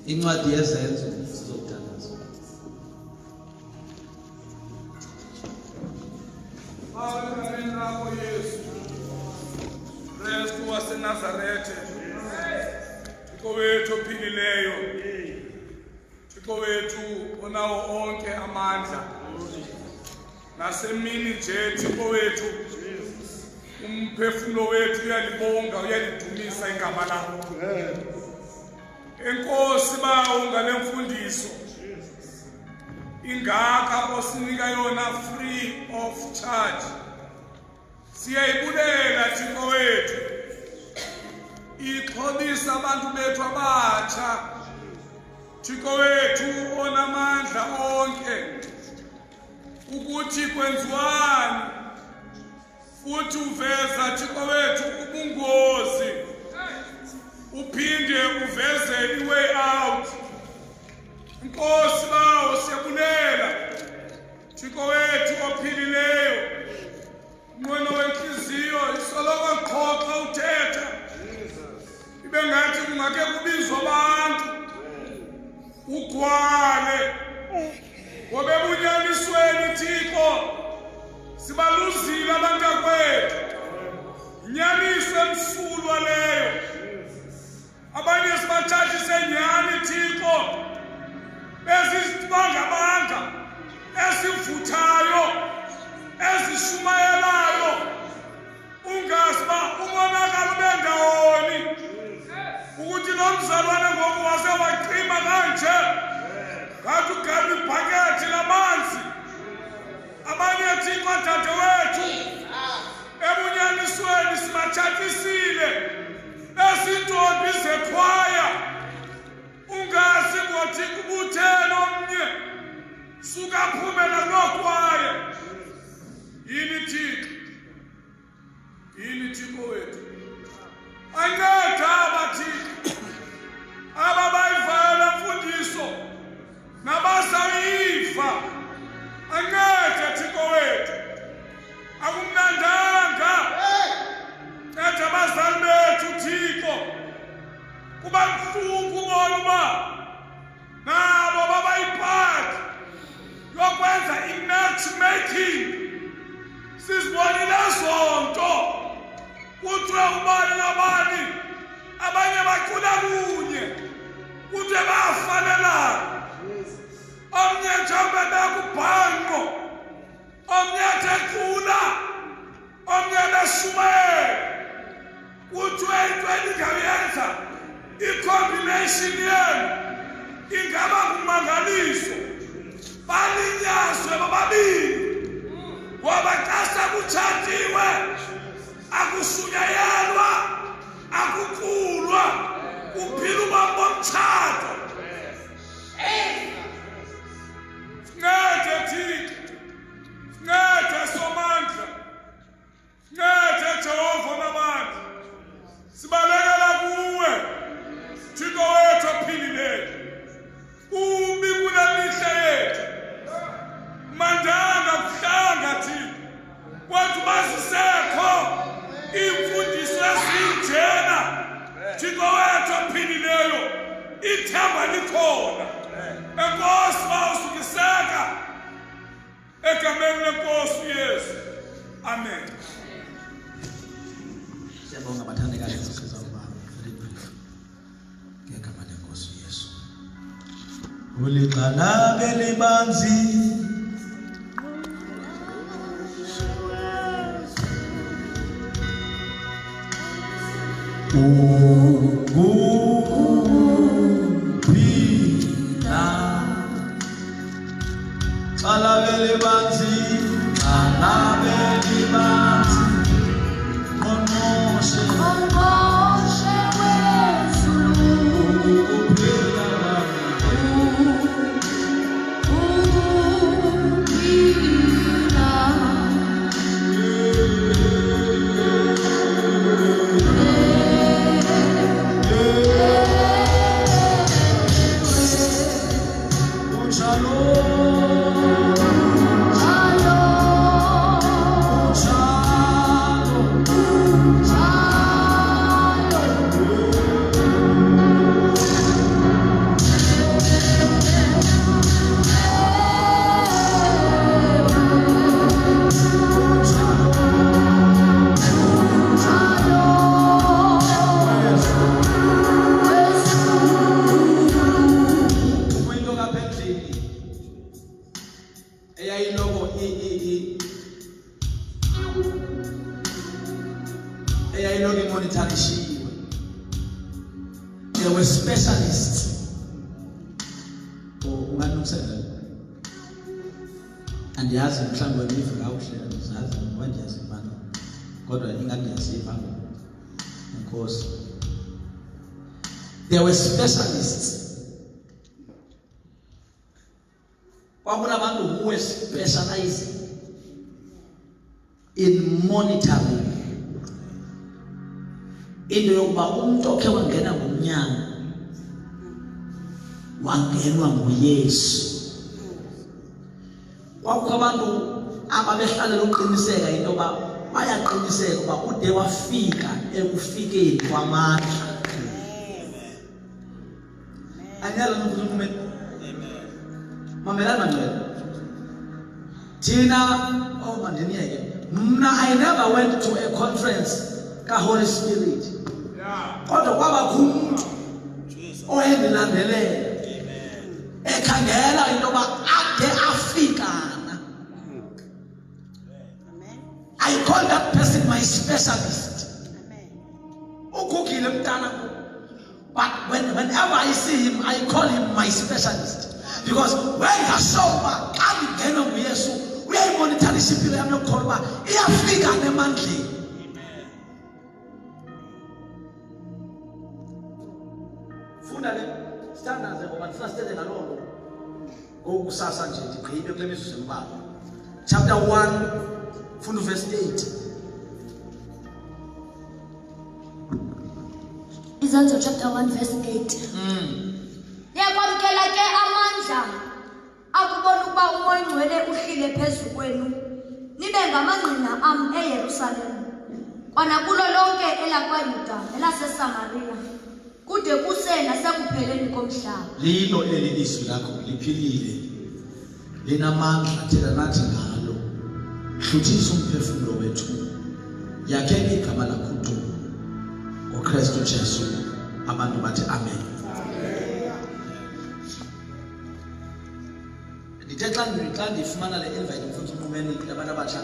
Incwadi yezenzo sizokuthandaza. Amen. Namo Yesu. Kristu waseNazarethe. Thixo wethu ophilileyo. Thixo wethu onawo onke amandla. Nasemini nje Thixo wethu. Umphefumulo wethu uyalibonga uyalidumisa igama lakho. Enkosi bawo ngale mfundiso ingaka osinika yona free of charge. Siyayibulela Thixo wethu ixhobisa abantu bethu abatsha. Thixo wethu onamandla onke ukuthi kwenziwani futhi uveza Thixo wethu ubungozi uphinde uveze iway out. Inkosi bawo siyabulela Thixo wethu ophilileyo mnqweno wenhliziyo isoloko qhoqa uthetha ibe ngathi kungake kubizwa abantu ugwale ngoba ebunyanisweni Thixo sibaluzile abantu akwethu inyaniso emsulwa leyo. Abanye sibathathise nyani Thixo bezisibanga esivuthayo ezishumayelayo ungasiba umonakalo bendawoni ukuthi lo mzalwane ngoku wase waqima kanje ngathi ugabi ibhakethi lamanzi. Abanye Thixo dadewethu ebunyanisweni sibathathisile ezintombi zekhwaya ungazi ngothi kubuthene omnye suka phumela nokhwaya. Yini Thixo wethu anceda abathixo ababayivayo le mfundiso nabazayiva. Anceda Thixo wethu akumnandanga nceda abazali bethu Thixo kuba buhlungu bona uba nabo babayiphathe yokwenza i-matchmaking. Sizibonile zonto kuthiwe ubani nabani abanye bacula kunye kuthiwe bayafanelana. Omnye njengoba bekubhanqo omnye athecula omnye beshumayela kuthiwe into eningayenza i-combination yenu ingaba ngumangaliso. Balinyazwe bobabili ngoba xa sekutshatiwe akushunyayelwa akuculwa kuphila ubamba bomtshato. likhona. Enkosi mawusukiseka egameni lenkosi uYesu. Amen. Siyabonga bathandekayo sisiza ukuba very brief. Ngegama lenkosi uYesu. Uliqalabe libanzi Uguphila Xalabe libanzi Xalabe libanzi Ngqongqoshe wezulu Uguphila There were specialists. And yazi mhlawumbe wenivuka awuhlela nizazi ngoba ndiyaziva kodwa ingani ndiyaziva Nkosi. There were specialists. Kwakunabantu who were specializing in monitoring. Into yokuba umuntu okhe wangena ngomnyango wangenwa nguYesu. Kwakho abantu ababehlalela uqiniseka into yoba bayaqiniseka uba ude wafika ekufikeni kwamandla. Anyala nokukhuluma mamelana ngcwele. Thina mandiniyeke. Mna I never went to a conference ka Holy Spirit. Kodwa kwaba khulu oyendilandelela ekhangela into yoba ade afikana. I call that person my specialist. Ukugile mntana. But whenever I see him, I call him my specialist. Because when I saw him, I ngena nguYesu uyayimonitorisha impilo yami yokukholwa uba iyafika nemandleni. Funda le standards ngoba sasithethe ngalolo ngokusasa nje ndigqibe kule mizuzu embalwa. Chapter 1 funda verse 8. Izenzo chapter 1 verse 8. Yakwamkela ke amandla akubona ukuba umoya ongcwele uhlile phezulu kwenu nibe ngamangqina am eYerusalem kwanakulo lonke elakwayuda elaseSamaria kude kuse nasekupheleni komhlaba. Lilo eli izwi lakho liphilile linamandla thina nathi ngalo. Hluthisa umphefumulo wethu yakhele igama lakho udumo ngoKristu Jesu. Abantu bathi amen. Ndithe xa ndifumana le invite mfundisi uNqumeni abantu abatsha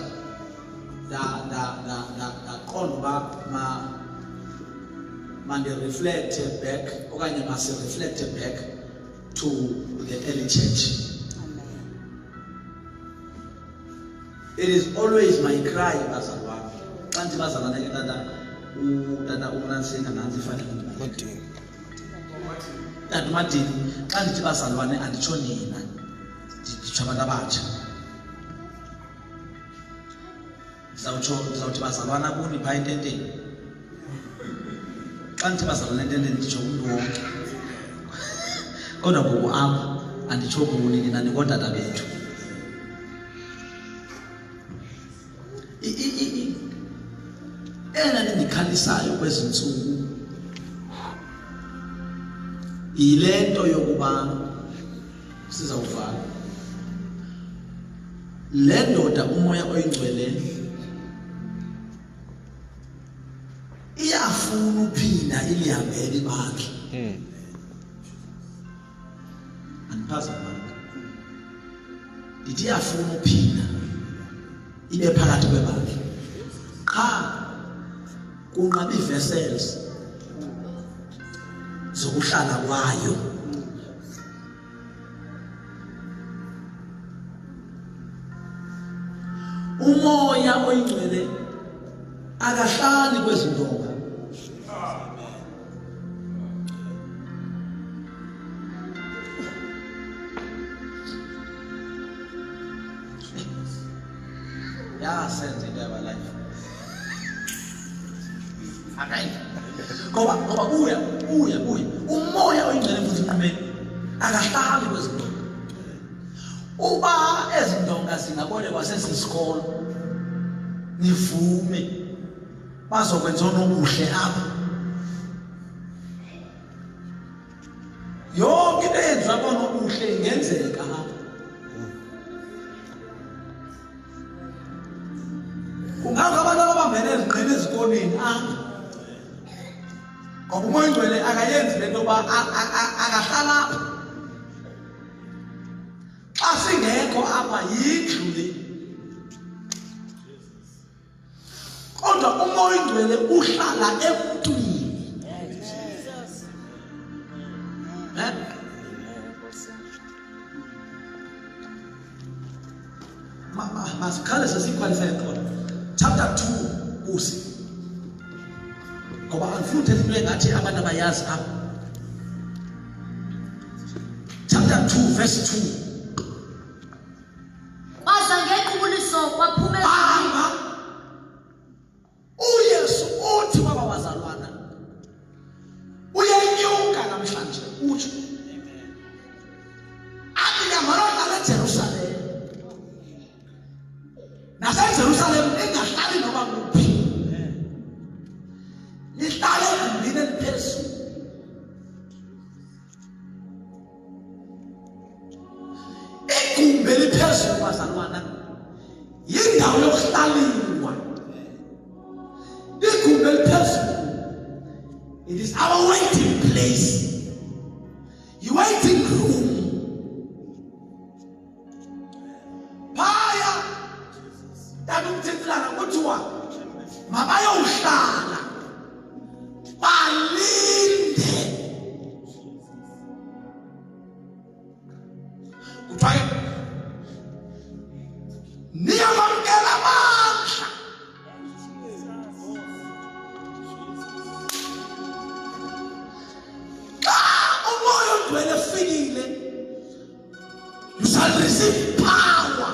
ndaqonda uba mandi-reflect back okanye masi-reflect back to the early church. It is always my cry bazalwane. Xa ndithi bazalwane ke tata uMnansika nansi ifanele ndibale. Tata uMadini xa ndithi bazalwane anditsho nina nditsho abantu abatsha. Ndizawuthi bazalwana kuni phaa ententeni. Xa ndithi bazalwane ententeni nditsho umntu wonke. Kodwa ngoku apha anditsho kuni nina ningootata bethu. Ena nindikhalisayo kwezi ntsuku Ilento yokuba sizawuvala. Le ndoda umoya oyingcwele iyafuna uphinda ilihambele ibandla. Andiphazamanga. Ndithi iyafuna uphinda ibe phakathi kwebandla. Qha kunqaba ii-vessels zokuhlala kwayo. Umoya oyingcwele akahlali kwezi ndonga. Yasenza into yabalayo. Akayi. Ngoba uya. Umoya oyingcwele futhi uqhubeka. Akahlali kwezi ndonga. Uba ezindonga singabolekwa sesisikolo nivume bazokwenza onobuhle apha. Yonke into eyenziwa konobuhle ingenzeka apha. Kungakho abantu ababambene ezingqini ezikoneni apha. Ngoba umoya oyingcwele akayenzi lento yoba akahlala apha. Xa singekho apha yindlu le. Kodwa umoya oyingcwele uhlala emntwini. Masikhale sesikwalifele khona. Chapter 2 usi. Ngoba andifuni uthetha into engathi abantu abayazi apha. Chapter 2 verse 2. Kwaza ngequbuliso kwaphumela uYesu uthi wabazalwana uyenyuka namhlanje uthi amalonda leJerusalem naseJerusalem engahlali noba kuphi lihlale egumbini eliphezulu. Igumbi eliphezulu bazalwana yindawo yokuhlaliwa. Igumbi eliphezulu, it is our waiting place, your waiting room. Phaya takumthethela kuthiwa mabayohlala balinde. Kuthiwa niyamamkela amandla. Umoya oyingcwele efikile, you shall receive power.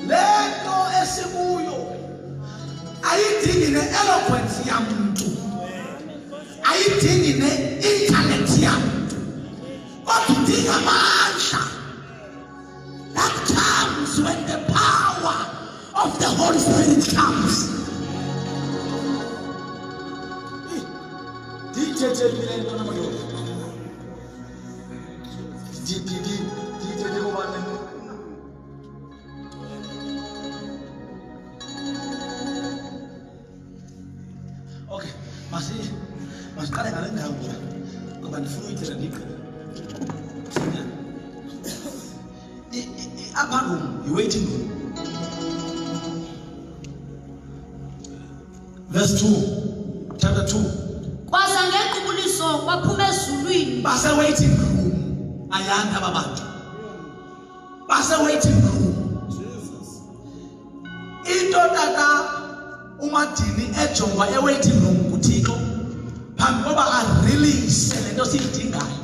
Lento esikuyo ayidingi ne-eloquence yamuntu, ayidingi ne-internet yamuntu, kodwa idinga amandla. That comes when the power of the Holy Spirit comes. Okay, masiqale ngale ndawo ngoba ndifuna uyithetha ndiqale. Upper room, the waiting room. Verse 2, chapter 2. Kwaza ngequbuliso kwaphuma ezulwini. Base waiting room. Ayanda babantu. Base waiting room. Into tata umadini ejongwa e-waiting room kuThixo phambi koba a-release lento siyidingayo.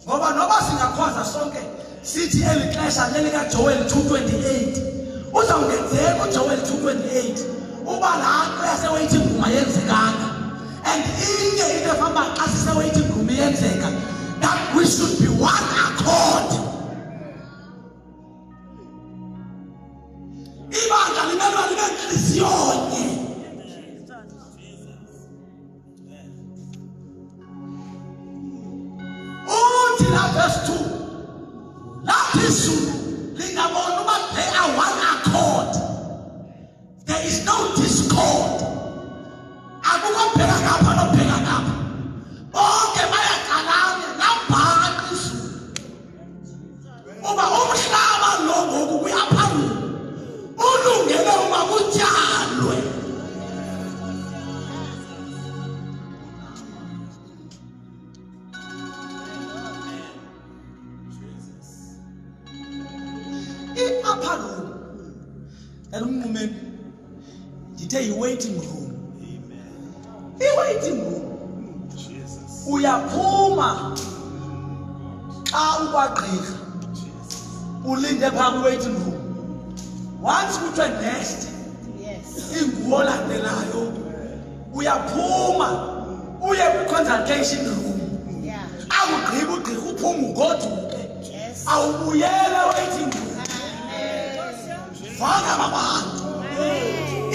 Ngoba noba singakhwaza sonke sithi eli xesha lelikaJoel 2:28 uzawungenzeka uJoel 2:28 uba laa nto yase-waiting room ayenzekanga. And inye into efamba xa sise-waiting room iyenzeka, that we should be one accord. Ibandla ubheka ngapha nobheka ngapha bonke bayaqalana nabhaka izulu uba umhlaba lo ngoku kuyaphambili ulungele uma kutyalwe. I-upper room elumnqumeni ndithe yi-waiting room. I-waiting room uyaphuma xa ukwagqirha ulinde phaa kwi-waiting room. Once kuthiwe next inguwo olandelayo uyaphuma uye kwi-consultation room. Awugqiba ugqirha uphuma ugoduke awubuyele waiting room. Faka abantu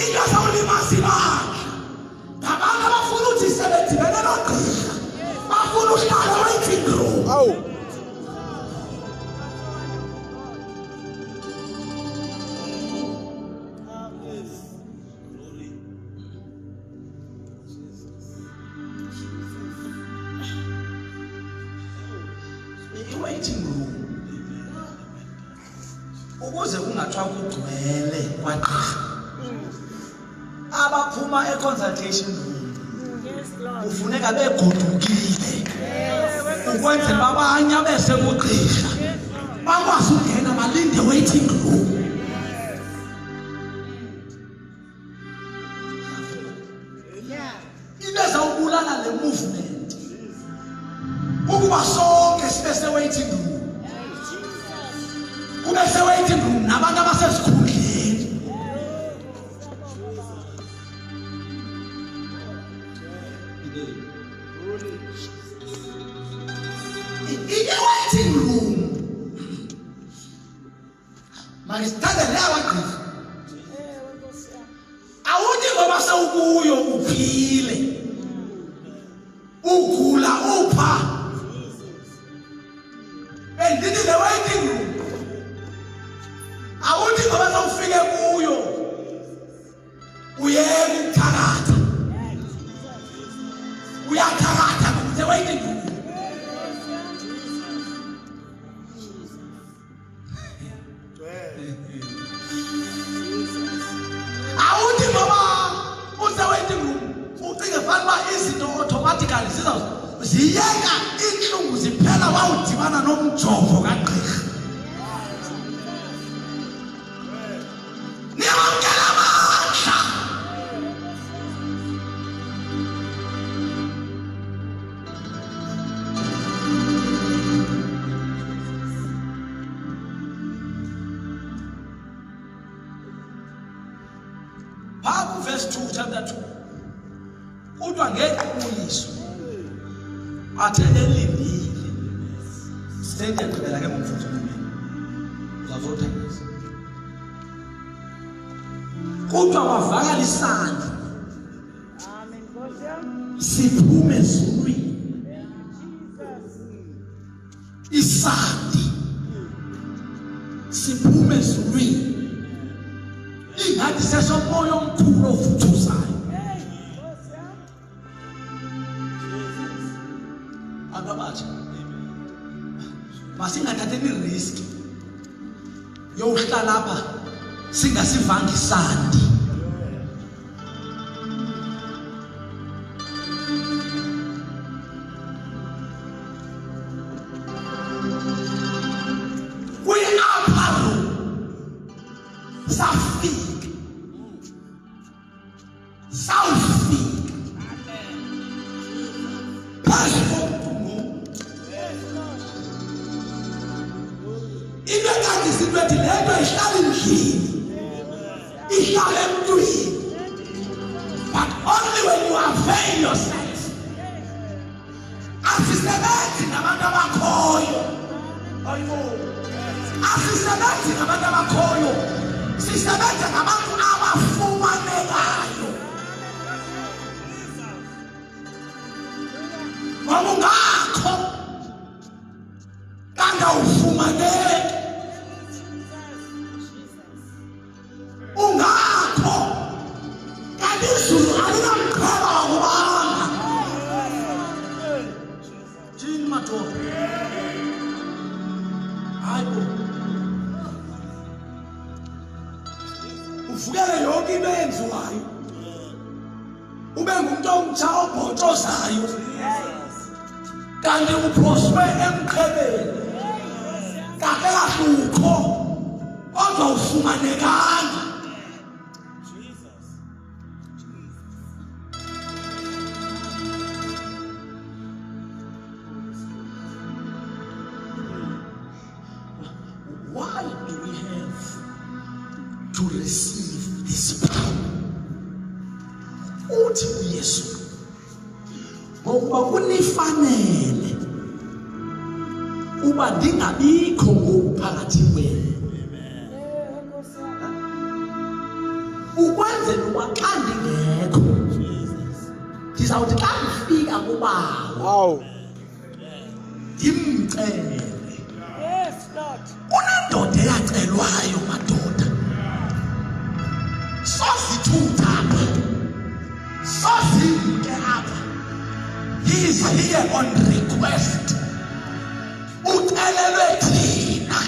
into sawulimasa ibandla ngabantu abafuna ukuthi sebedibene nogqirha bafuna uhlala waiting room. I-waiting room ukuze kungathiwa kugcwele kwagqirha abaphuma e-consultation room kufuneka begodukile ukwenzela abanye abesekugqirha bakwazi ungena balinde waiting room. Into ezawubulala le movement ukuba sonke sibe se-waiting room, kube se-waiting room nabantu abasesikhundleni. I-waiting room makisithandele abagqirha awuthi ngoba sewukuyo uphile ugula upha bendithi le waiting room awuthi ngoba sewufike kuyo uyeke ukuthakatha uyathakatha the waiting room. Awuthi ngoba use-waiting room ucinge fanuba izinto automatically ziyeka inhlungu ziphela wawudibana nomjovo kagqirha. Niyamkela amandla. Phaa verse 2 chapter 2 kuthiwa ngequbuliso athe elindile sendiyagqibela ke ngomfuthi omnye uzavothaza kuthiwa wavakala isandla siphume ezulwini isandi siphume ezulwini ingathi sesomoya omkhulu ovuthuzayo. Ababatsha masingathatheni risk yokuhlala apha singasivanga isandi. Kwi-upper room sawufika phezu komdumo into ekade sitwethi le nto ihlala endlini ihlala emntwini, but only when you avail yourself. Asisebenzi nabantu abakhoyo, asisebenzi nabantu abakhoyo, sisebenza nabantu abafumanekayo. Wawungakho kanti awufumaneki, ungakho kanti izulu alinamqheba wakubani. ube ngumuntu omtsha obhotshozayo kanti uphoswe emqheleni kakelakukho ozawufumanekanga. Why do we have to receive this power? Uthi uYesu ngokuba kunifanele uba ndingabikho ngokuphakathi kwenu, ukwenzela uba xa ndingekho ndizawuthi xa ndifika kubawo ndimcele. Unendoda eyacelwayo madoda, sozithutha apha, sozimke apha. He is here on request. Ucelelwe thina.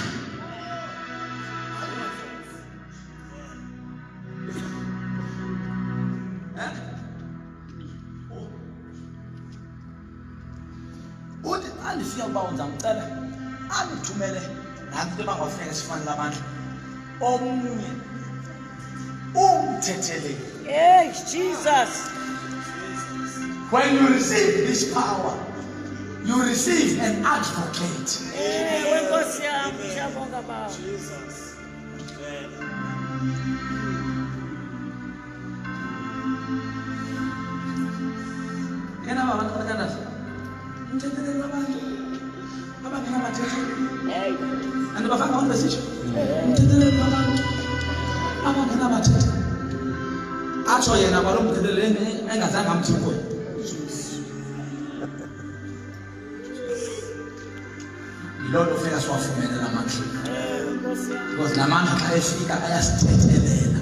Uthi andifika uba uzamcela andithumele nanto bangafuneka sifanele amandla omunye umthethelele. Hey, Jesus. When you receive this power, you receive an advocate. Wenkosi yami, siyabonga Baba. Kena abantu bakandazi umthethelele abantu abangena bathethe. And bafaka abantu besisho umthethelele abantu abangena bathethe. Atsho yena kwalo mthethelele engazange amthukwe. Ilolo fika siwafumene lamandla. Because lamandla xa efika ayasithethelela.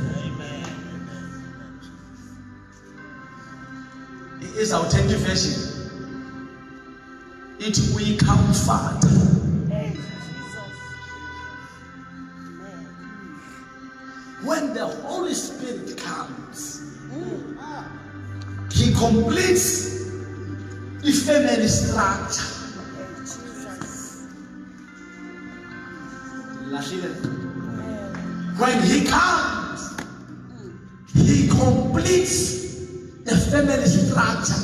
Is authentic version. It we comfort. When the Holy Spirit comes, He completes the family structure. When He comes, He completes the family structure.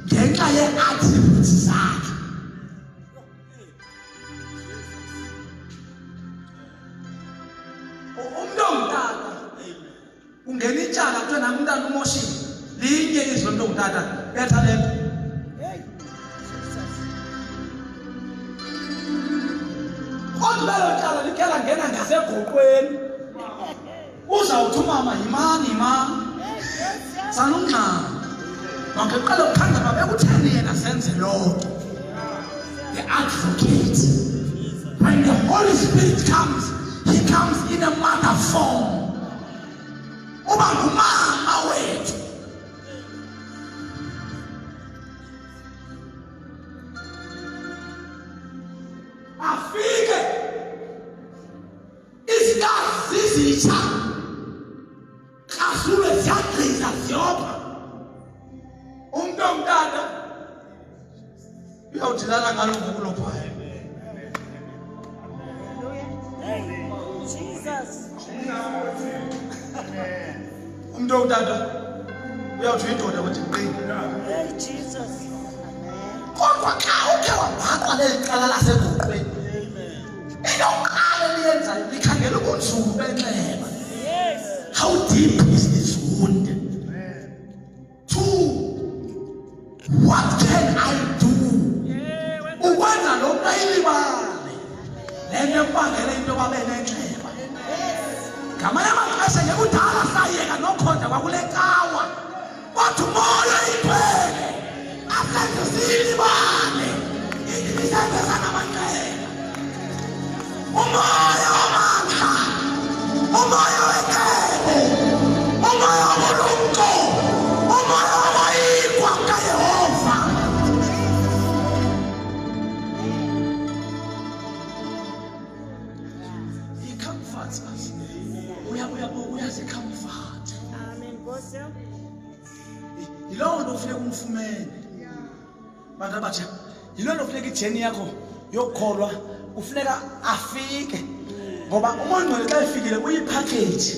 Ngenxa ye-attributes zakhe. Umuntu ongutata ungena itshala kuthiwa nami umntana umoshile. Linye izwi lomuntu ongutata betha lento. Kodwa lelo tyala likhe langena ngasegoqweni. Uzawuthi umama yimani. Sanungxama. Mangaqala ukhanda babekutheni yena senze loo nto. The advocate. When the Holy Spirit comes, He comes in a mother form. Uba ngumama wethu. Afike izikazi zizitsha. Kasule ziyagqiza ziyopha. Umuntu ongutata uyawudilala ngalo ngokulo phaya. Jesus. Umuntu ongutata uyawuthi indoda ukuthi ngqini. Hey, Jesus. Kodwa xa uke wabhaqa leli cala lasegoqweni, into yokuqala eliyenzayo likhangela ubunzulu benxeba. Yes. How deep is this wound? Two, what can I do? Ukwenza lokhu ayilibale. Lento ebangela into babe nenxeba. Ngamanye amaxesha nje kudala sayeka nokhonza kwakule cawa. Kodwa umoya iphele. Asenze silibale. Isenza namanxeba. Umoya wamandla. Umoya wenkebo. Umoya wobulumko. Umoya wabayikwa kaYehova. He comforts us. Uyazicomfort. Amen. Nkosi yami. Yiloo nto ufuneka umfumene. Bantu abatsha, yiloo nto ufuneka ijeni yakho yokukholwa ufuneka afike. Ngoba umuntu ngcwele xa efikile uyipackage.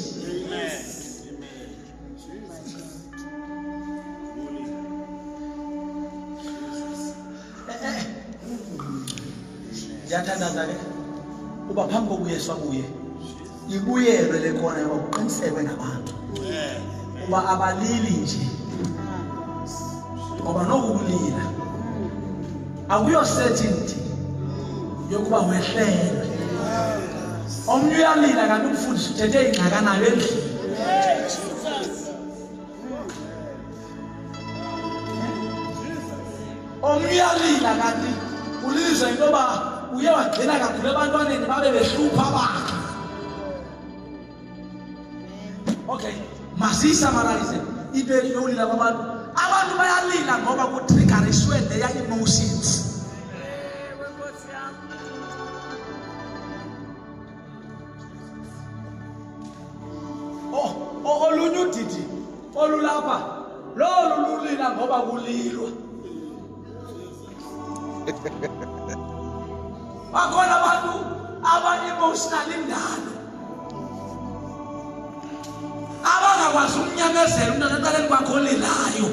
Ndiyathandaza ke uba phambi kokuba uYesu abuye ibuyelwe le khona yoba kuqinisekwe ngabantu uba abalili nje, ngoba nokulila akuyo certainty yokuba wehlelwe. Omnye uyalila kanti umfundisi uthethe ingxakanayo endlini. Omnye uyalila kanti ulizwa into yoba uye wagcina kakhulu ebantwaneni babe behlupha bakhe. Okay, masiyisummarize into yolila kwabantu. Abantu bayalila ngoba kutriggeriswe their emotions. Olunye udidi olulapha lolu lulila ngoba kulilwa. Bakhona abantu aba-emotionally ndalo abangakwazi ukunyamezela umntwana eceleni kwakho olilayo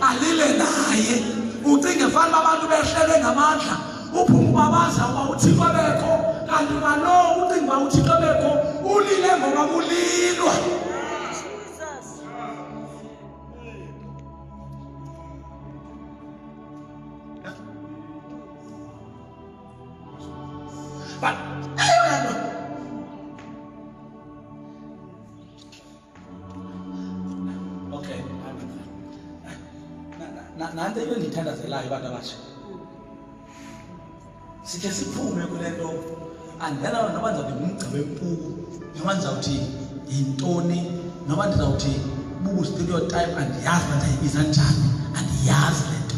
alile naye. Ucinge fanele abantu behlelwe ngamandla uphume ubabaza uba uThixo bekho, kanti ngalo ucinge uba uThixo bekho ulile ngoba kulilwa. But okay, nanti into endiyithandazelayo bantu abasha, sithe siphume kule nto andiyala noba ndizawuthi ngumgqiba empuku, noba ndizawuthi yintoni, noba ndizawuthi bubu-stereotype andiyazi uba ndizayibiza njani, andiyazi le nto.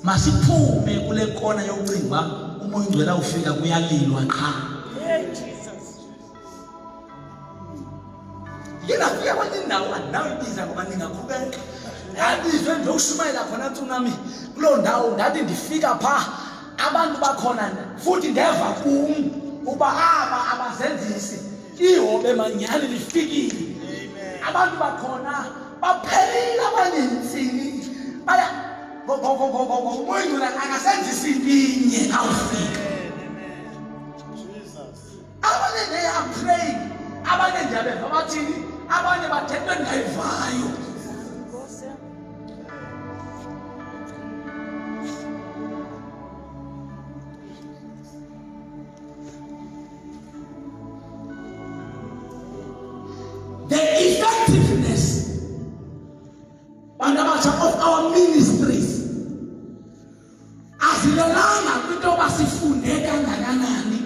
Masiphume kule kona yokucinga uba umoya ongcwele ufika kuyalilwa qha. Ngingafika kwenye indawo andinawuyibiza ngoba ndingakhubeka. Ndabizwe ndiyokushumayela khona tsunami kuloo ndawo, ndathi ndifika phaa abantu bakhona futhi ndeva kum uba aba abazenzisi ihobe manyani lifikile. Abantu bakhona baphelile abanentsini baya umoya ongcwele akasenzisi linye awufika. Abanye they are praying, abanye ndiyabeva bathini, abanye bathethwe ndingayivayo. The effectiveness of our ministries azilelanga kwinto yoba sifunde kangakanani.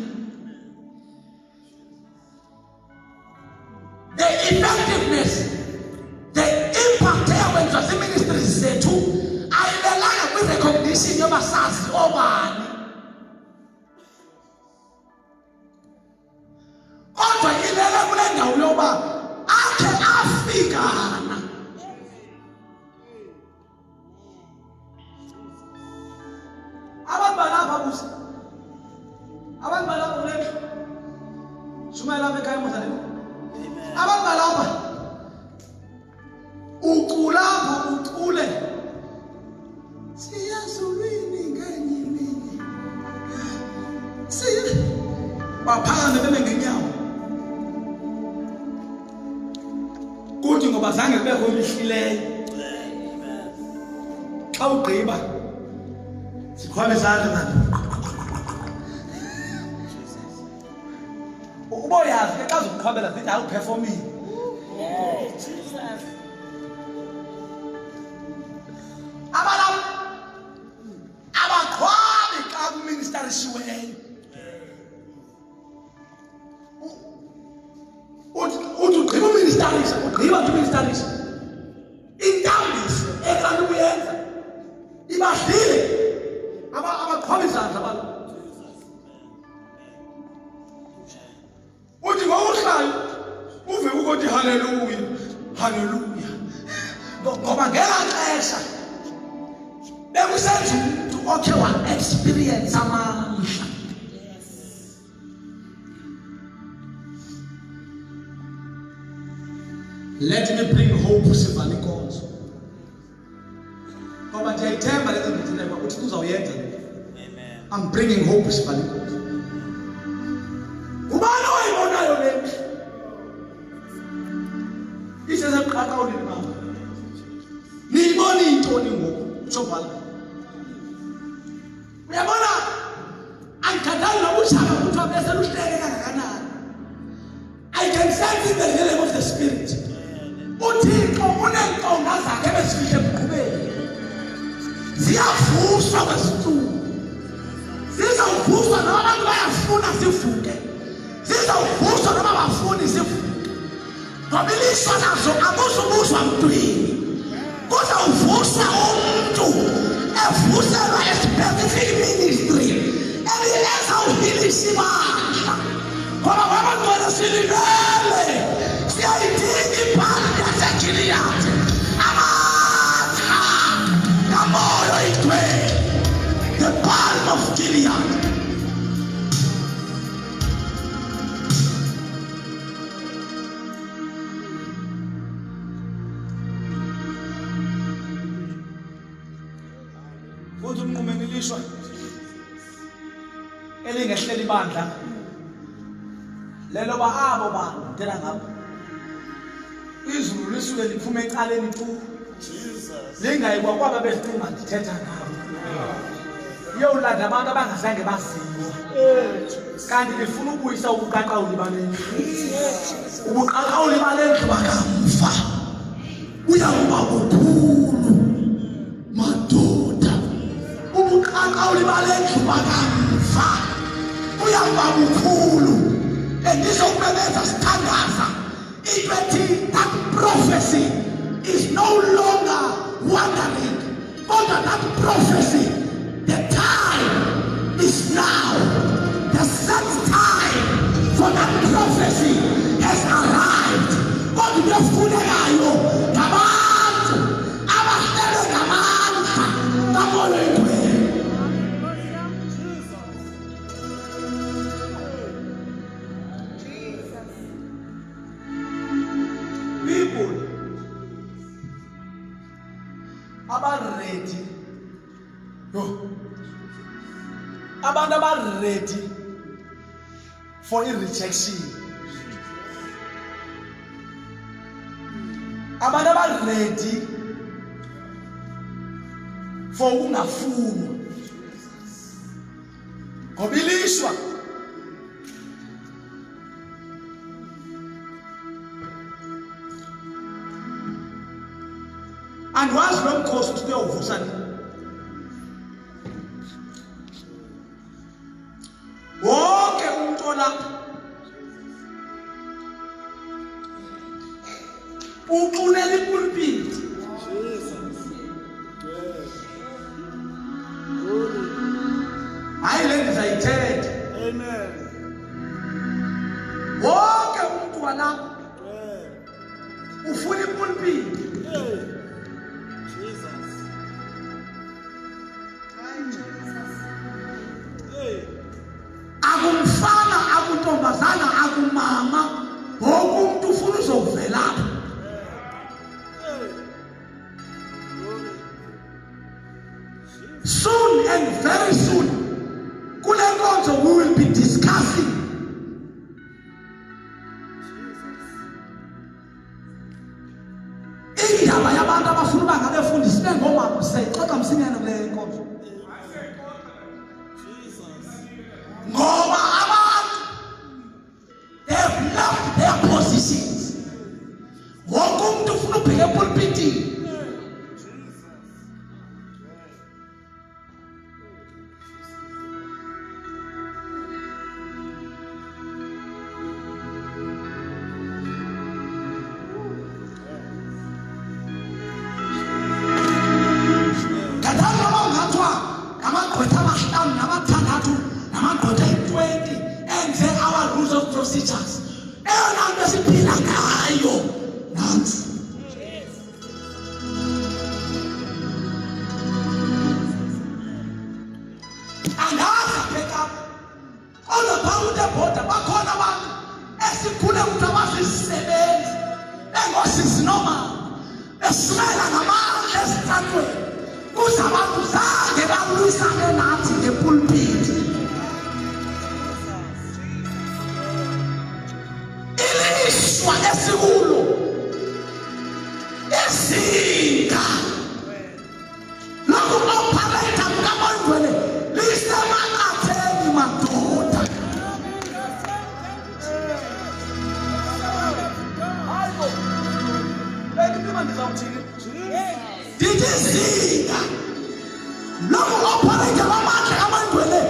The effectiveness, the impact eyawenziwa ziiministries zethu ayilelanga kwi-recognition yoba sazi obani, kodwa ilele kule ndawo yoba akhe afikana. Abantu balapha busa, abantu balapha kule shumayela apha ekhaya muzaleni. Abantu balapha uculapha ucule siyazulwini ngenye imini baphakame bebe ngenyawo kuthi ngoba zange kubekho imihlileyo. Xa ugqiba sikhwame izandla uba uyazi ke xa zokuqhwabela zithi hayi uphefomile. Abantu abaqhwabi xa kuministarishiweyo uthi ugqiba uministarisha, ugqiba nje uministarisha intambiso ekanti uyenza ibadlile abaqhwabi izandla abantu. Uthi ngowuhlayo uve ukuthi haleluya haleluya ngoba ngelaxesha bekusenza umuntu okhe wa-experience amandla. Let me bring hope sivala inkonzo. Ngoba ndiyayithemba le nto ndiyithethela ukuthi uzawuyenza le nto. I'm bringing hope sivala inkonzo. Ubani oyibonayo le nto? Isesebuqaqawuleni bam. Niyibona intoni ngoku? Utshovala. Uyabona? Angikhathali nobutshaba kuthiwa beseluhleke kangakanani. I can sense in the realm of the spirit. uThixo uneentonga zakhe ebezifihle emqubeni. Ziyavuswa kwezintsuku. Zizawuvuswa noma abantu bayafuna zivuke. Zizawuvuswa noma bafuni zivuke. Ngoba ilishwa nazo akuzubuzwa mntwini. Kuzawuvuswa umuntu evuselwa a-specific ministry ezawuhilisa ibandla. Ngoba abantwana silibele siyayidinga ibandla yaseGiliyadi. Amandla kamoya oyigcwele, the balm of Gilead. Kodwa umnqumeni ilishwa elingehleli ibandla lelo ba abo bantu ndela ngabo izulu lisuke liphume ecaleni tu lingayikwa kwaba bezicuma ndithetha nabo uyolanda abantu abangazange baziwe kanti lifuna ukuyisa ubuqaqawuli balendlu. Ubuqaqawuli balendlu bakamva uyakuba bukhulu madoda. Ubuqaqawuli balendlu bakamva uyakuba bukhulu. Endizokubenza sithandaza ithi that prophecy is no longer wandering, but that prophecy, the time is now. The set time for that prophecy has arrived. What do you feel ngayo? Ngabantu abahlele ngamandla kamoya oyigcwele. People abaready, abantu abaready for rejection, abantu abaready for ungafunwa ngoba ilishwa andwazi lo mkhosi ukuthi uyovusa nini. Wonke umuntu olapha uxulela ipulpiti hayi le ndizayithetha. Wonke umuntu walapha ufuna ipulpiti. Akumfana, akuntombazana, akumama, wonke umuntu ufuna uzovela. Soon and very soon kule nkonzo we will be discussing indaba yabantu abafuna bangabefundisile ngomama. Siyayixoxa msinyane kule nkonzo ngoba abantu they have left their positions. Wonke umuntu ufuna ubheka epulpitini. Procedures. Eyona nto esiphila ngayo nansi. eswela ngamandla esitratweni kuze abantu zange balwisane nathi ngepulpit. Ilishwa esikulo ezinga loku-operator kukaMondwele lisemaqatheni madoda. Dithi izinga loku-operator kwamandla kaMondwele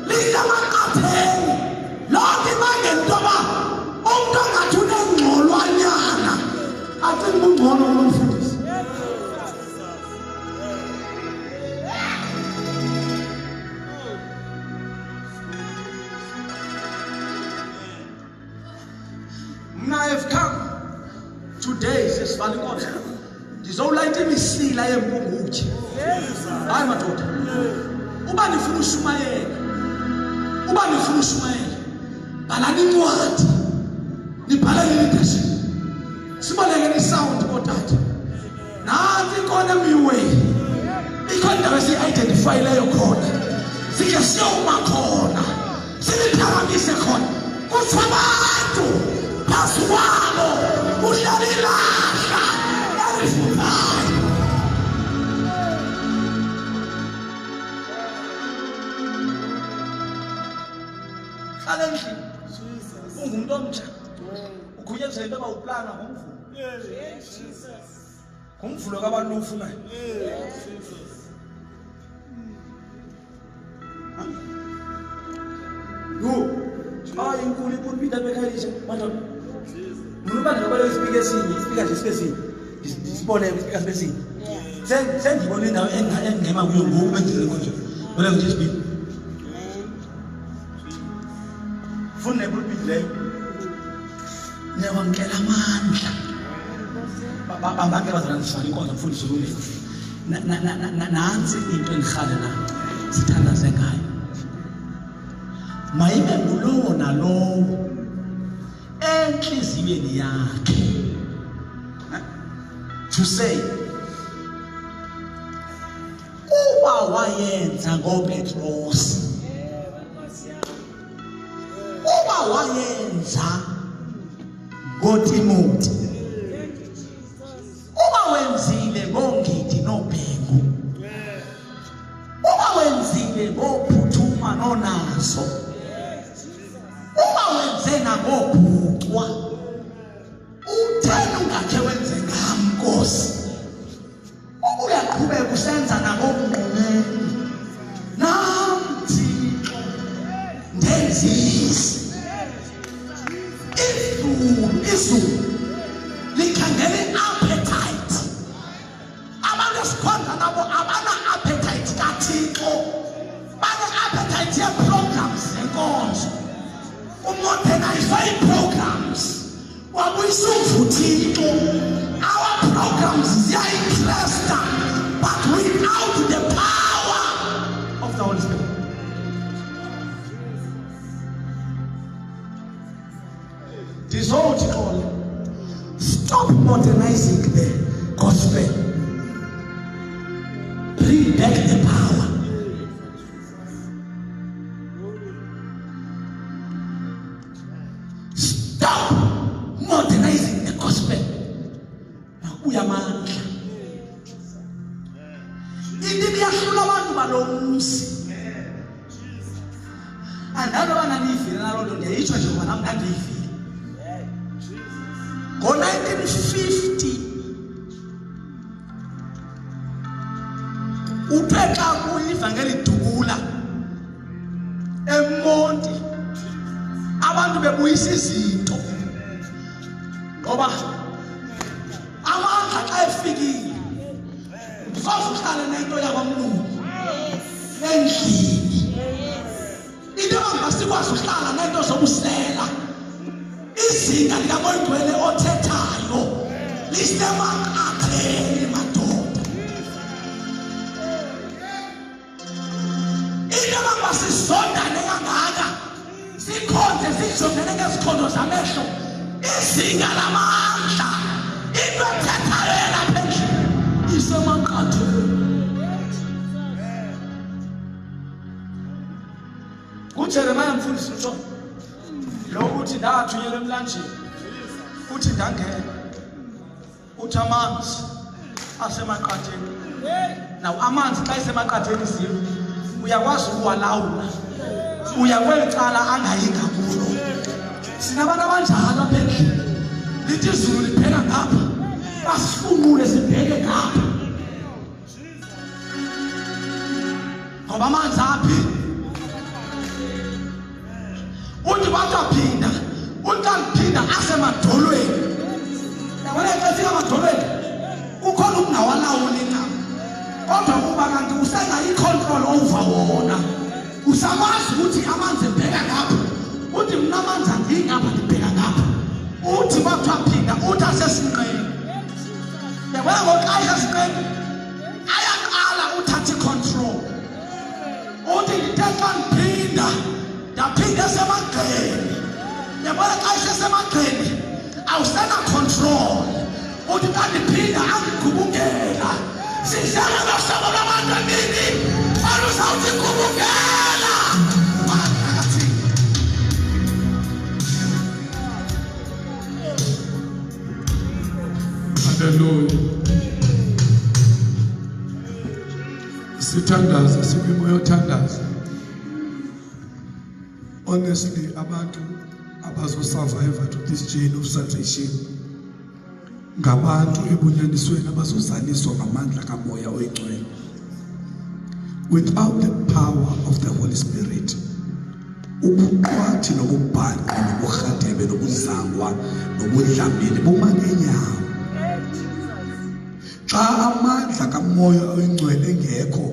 lisemaqatheni. Lokho ibangela into yoba umuntu ongathi unengxolwanyana acinga ungcono kunomfundisi. Mna I've come today sesivala inkonzo ndizowulayita imisila yempungutye. Hayi madoda, uba nifuna ushumayela, bhalani incwadi nibhalele leadership sibalekele isound kodade. Nanti ikhona emiway, ikhona indawo esiyi-identifyileyo khona, sike siyoma khona siliphakamise khona kuthiwa abantu phezu kwabo kuhlala ilahla elivumayo. Hlala endlini ungumuntu omtsha ugunyazela into yoba uplana ngomvulo. Ngumvulo kabantu ufunayo. Hayi inkulu ipulpit abekhalisha madoda. Mna ndingabale isipika esinye, isipika nje esinye. Sibone isipika esinye. Sendibona indawo engema kuyo ngoku benzele konje. Wena nje isipika. Funa ipulpit leyo. Niyawamkela amandla. Bangake bazalana inkonzo mfundisi ulule. Nansi into engihlale nayo sithandaze ngayo. Mayibe ngulowo nalowo enhliziyweni yakhe to say uba wayenza ngoPetros, uba wayenza ngoTimothy, uba wenzile ngoNgidi noBhengu, uba wenzile ngoPhuthuma noNaso, uba wenze nangobhuqwa, utheni ungakhe wenze ngami Nkosi? Uyaqhubeka usenza nangobunqumeni. Nami Thixo ndenzise. Izulu likhangela i-appetite. Abantu esikhonza nabo abana-appetite kaThixo, bane-appetite ye-programs zenkonzo. Umodernizwe ii-programs wabuyisa uvuthixo. Our programs ziya-interesta but without the power of the Holy Spirit. Disorder all. Stop modernizing the gospel. Bring back the power. Stop modernizing the gospel. Uyamandla. Into iyahlula abantu balomsi. Andalo bananivile nalonto ndiyayitsho nje ngoba nami ndandiyivile. Ngo-1950 uPetra kuyivangeli Dukula eMonti abantu bebuyisa izinto ngoba amandla xa efikile uzohlala nento yakwamlungu endlini. Into angasikwazi uhlala nento zobusela. Izinga likaMondwele othethayo lisemaqatheni madoda. Into abasizondane kangaka sikhonze sijongene ngezikhondo zamehlo. Izinga lamandla into ethethayo lapha endlini. uJeremiah mfundisi utsho lo uthi ndathunyelwa emlanjeni uthi ndangena uthi amanzi asemaqatheni. Now amanzi xa esemaqatheni zilo uyakwazi ukuwalawula, uyakwelicala angayinga kulo. Sinabantu abanjalo apha endlini, lithi izulu liphela ngapha basifunule sibheke ngapha ngoba amanzi aphi. Uthi bataphinda utaphinda asemadolweni. Yabona xa singamadolweni ukhona ukungawalawuli na, kodwa kuba kanti usengayi-control over wona. Usamazi ukuthi amanzi ebheka ngapha, uthi mna amanzi angingapha ndibheka ngapha. Uthi bataphinda uthi asesinqeni. Yabona ngoxa esesinqeni ayaqala uthatha i-control. Uthi ndithe xa ndiphinda ndaphinda esemagqeni. Yabona xa esesemagqeni awusena control. Uthi xa ndiphinda angigubungela. Sihlala nohlobo lwabantu abini oluzawuthi gubungela. Hallelujah. Sithandaza sibimoya uthandaza. Honestly, abantu abazosurvive to this chain of salvation ngabantu ebunyanisweni abazozaliswa ngamandla kamoya oyingcwele. Without the power of the Holy Spirit, ubuqwathi nobubhanqa noburhadebe nobuzangwa nobudlamini buma ngenyawo. Xa amandla kamoya oyingcwele engekho,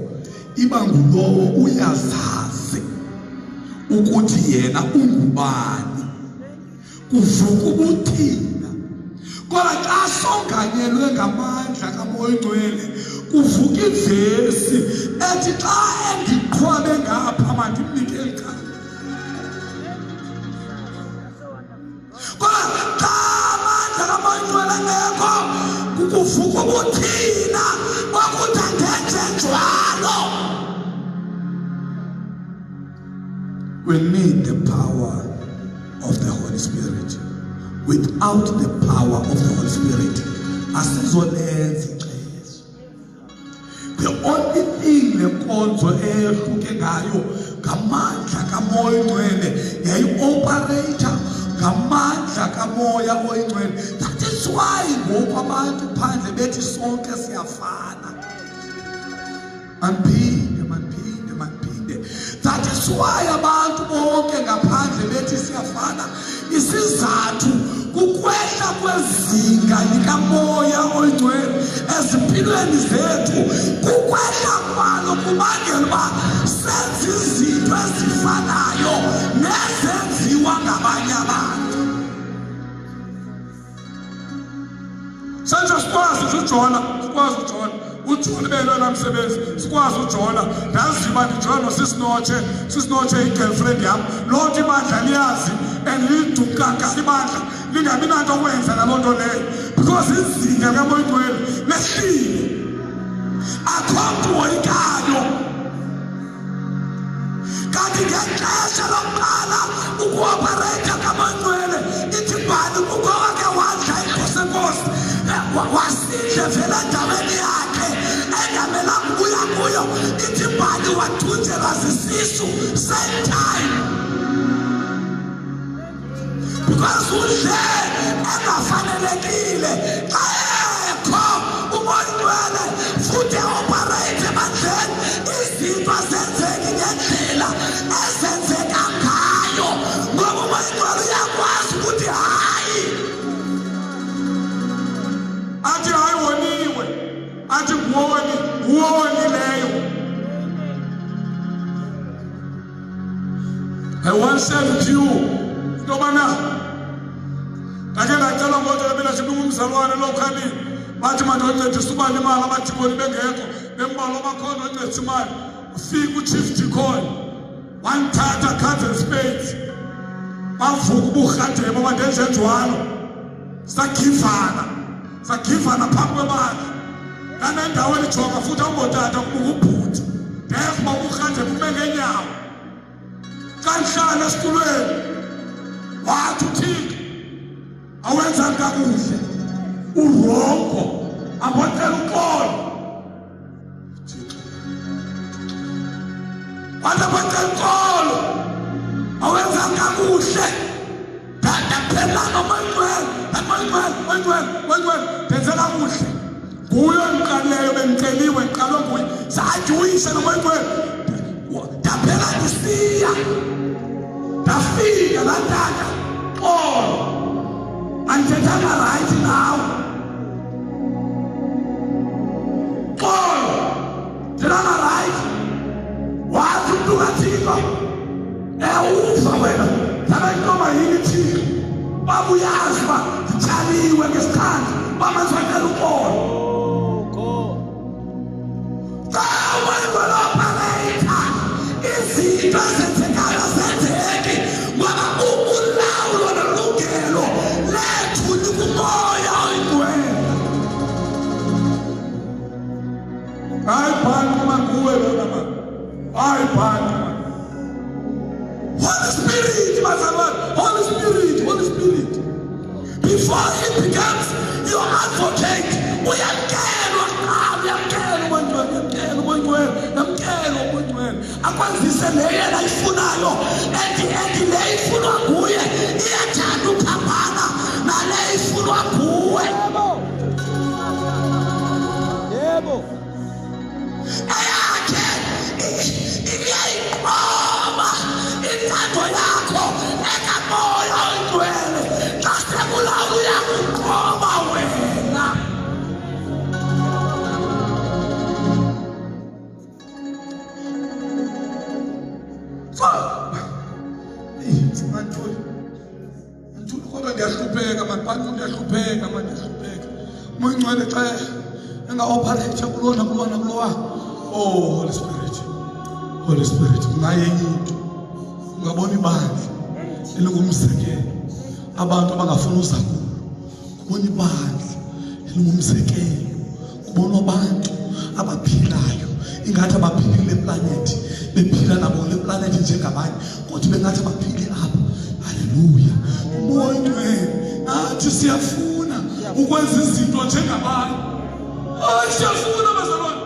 iba ngulowo uyazazi ukuthi yena ungubani, kuvuka ubuthina. Kodwa xa songanyelwe ngamandla kamoya oyingcwele kuvuka ivesi ethi xa endiqhwabe ngapha mandimnike elikhala. Kodwa xa amandla kamoya oyingcwele engekho kuvuka ubuthina bokuthi andenze njalo. We need the power of the Holy Spirit. Without the power of the Holy Spirit, asizolenza ixesha. The only thing lenkonzo ehluke ngayo ngamandla kamoya oyingcwele, yayi-operator ngamandla kamoya oyingcwele. That is why ngoku abantu phandle bethi sonke siyafana. Manphinde. That is why abantu bonke ngaphandle bethi siyafana. Isizathu kukwehla kwezinga likamoya oyingcwele ezimpilweni zethu. Kukwehla kwalo kubangela uba senze izinto ezifanayo nezenziwa ngabanye abantu. Senje sikwazi uJona, uJona belona msebenzi, sikwazi uJona. Ndaziba ndiJona nosisinotshe i-girlfriend yam. Loo nto ibandla liyazi and lidukaka ibandla lingabi nanto okwenza naloo nto leyo because izinga likamoya oyingcwele lehlile. Akho mntu woyikayo. Kanti ngexesha lokuqala ukuopereyitha kamoya oyingcwele ithi bani kukho wake wadla inkosi wasidle vele endaweni yakhe engamelanga ukuya kuyo. Ithi bani wathunjelwa zisisu same time because udle engafanelekile. Xa ekho umoya oyingcwele futhi eopereyithe ebandleni, izinto zenzeke ngendlela ezenzeka ngayo ngoba umoya oyingcwele uyakwazi ukuthi hayi. Athi hayi woniwe, athi nguwonileyo. I once said to you, Tobana, ndake ndacela ngoba mina sibungu umzalwane lokhalini bathi mandoncedisa isibani imali abathiboni bengekho bembalo bakhona oncedisa imali. Ufika uChief Deacon wanthatha cards and spades bavuka uburhadebe bandenze njalo sakhivana phambi kwebandla. Nganendaweni ijonga futhi awungotata kubuka ubhuti ndefa uburhadebe ume ngenyawo. kanhlana esitulweni wathi uThixo awenza kakuhle urongo abotela uxolo wathi abotela uxolo awenza kakuhle phela amangcwele benzela kuhle kuyo emqaleyo bemceliwe iqalwe kuye sajuyise nomangcwele daphela ndisiya dafika lataka xolo andithethanga right now xolo thethanga right wathi umntu kaThixo ufa wena thabayintoba yini Thixo babuyazi uba zitshaliwe ngesikhathi bamazwakela uxolo operator izinto ezenzekayo zenzeke ngoba ulawulo nolungelo lethu likumoya oyingcwele hayi bhanti makuwe lona mani hayi bhanti mani Holy Spirit bazalwane Holy Spirit before he becomes your advocate uyamkelwa akwazise le yena ifunayo endi le ifunwa kuye iyathanda uphambana nale ifunwa kuwe yebo ayakhe iyayiqoba inthando yakho ekamoya oyingcwele xa sekulawula uyakuqoba wena kodwa ndiyahlupheka mandihlupheka umangcwele xa engaopharetha kulona oh Holy Spirit kungayenye into ungabona ibandla elingumzekelo abantu abangafuna uzakulo kubona ibandla elingumzekelo kubona abantu abaphilayo ingathi abaphilile eplanethi bephila nabo le planethi njengabanye kodwa bengathi baphile apha haleluya umoya nathi siyafuna ukwenza izinto njengabanye siyafuna bazalwane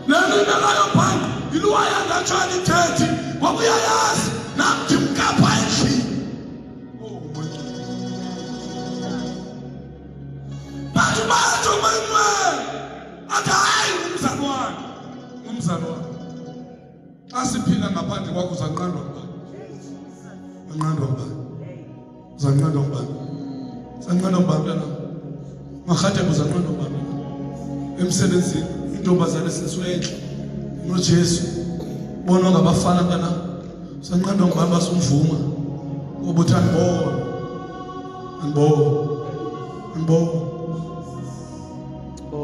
nalina layo phanga iluwayangatshani ithethi wabuyayazi namthi mkapha endlini bathu umangcwele athi hayi ngumzalwane asiphila ngaphandle kwakho uzanqandwa ngubani mahathe uzanqandwa ngubani emsebenzini intombazane seswedle noJesu bona ngabafana kana sanqandwa ngubani basumvuma ngoba uthi angibona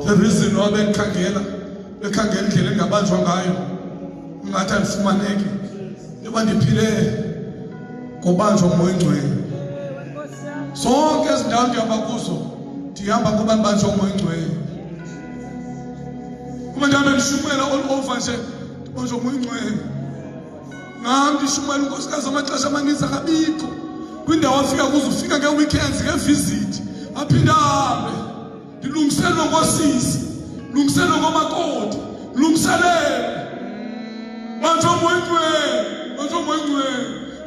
the reason why bekhangela indlela engabanjwa ngayo ungathi alifumaneki ngoba ndiphile ngobanjwa ngumoya oyingcwele sonke izindawo ndihamba kuzo ndihamba ngoba ndibanjwa ngumoya oyingcwele uma ndihambe ndishumela all over nje ndibanjwa ngumoya oyingcwele nam ndishumela unkosikazi amaxesha amaninzi akabikho kwindawo afika kuzo ufika ngee-weekends ngevisit aphinde ahambe ndilungiselwe ngosisi lungiselwe ngomakoti lungiselele banjwa ngumoya oyingcwele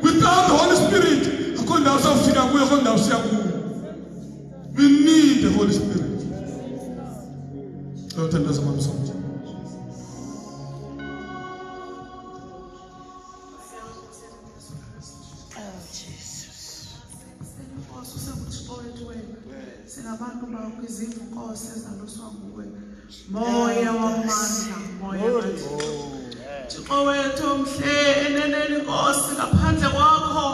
without the Holy Spirit akho ndawo sawufika kuyo akho ndawo siya kuyo we need the Holy Spirit awuthandaza mamsonto singabantu bakwizindlu Nkosi ezandoswa nguwe moya wamandla moya Thixo wethu omhle eneneni Nkosi ngaphandle kwakho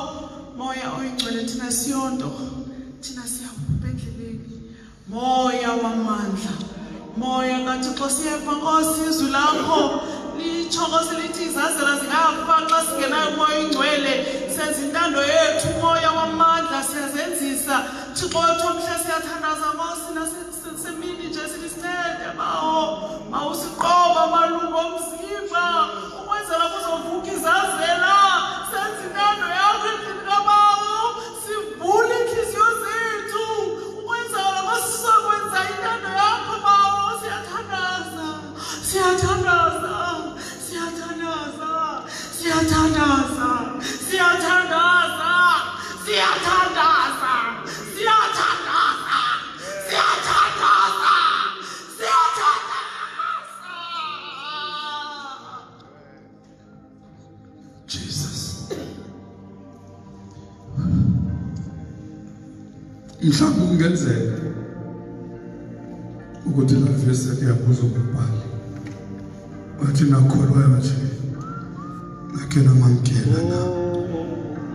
moya oyingcwele thina siyonto thina siyaphupha endleleni moya wamandla moya kaThixo siyeva Nkosi izwi lakho lichoko selithi izazela zingafa xa singenayo umoya oyingcwele senza intando yethu moya wamandla siyazenzisa Thixo wethu omhle siyathandaza Nkosi nasemini nje silincede mawusiqoba malungu omzimba mhlawumbe kungenzeka ukuthi la vesi kuyabuza ukubhala wathi nakholwayo nje nakhe namamkela na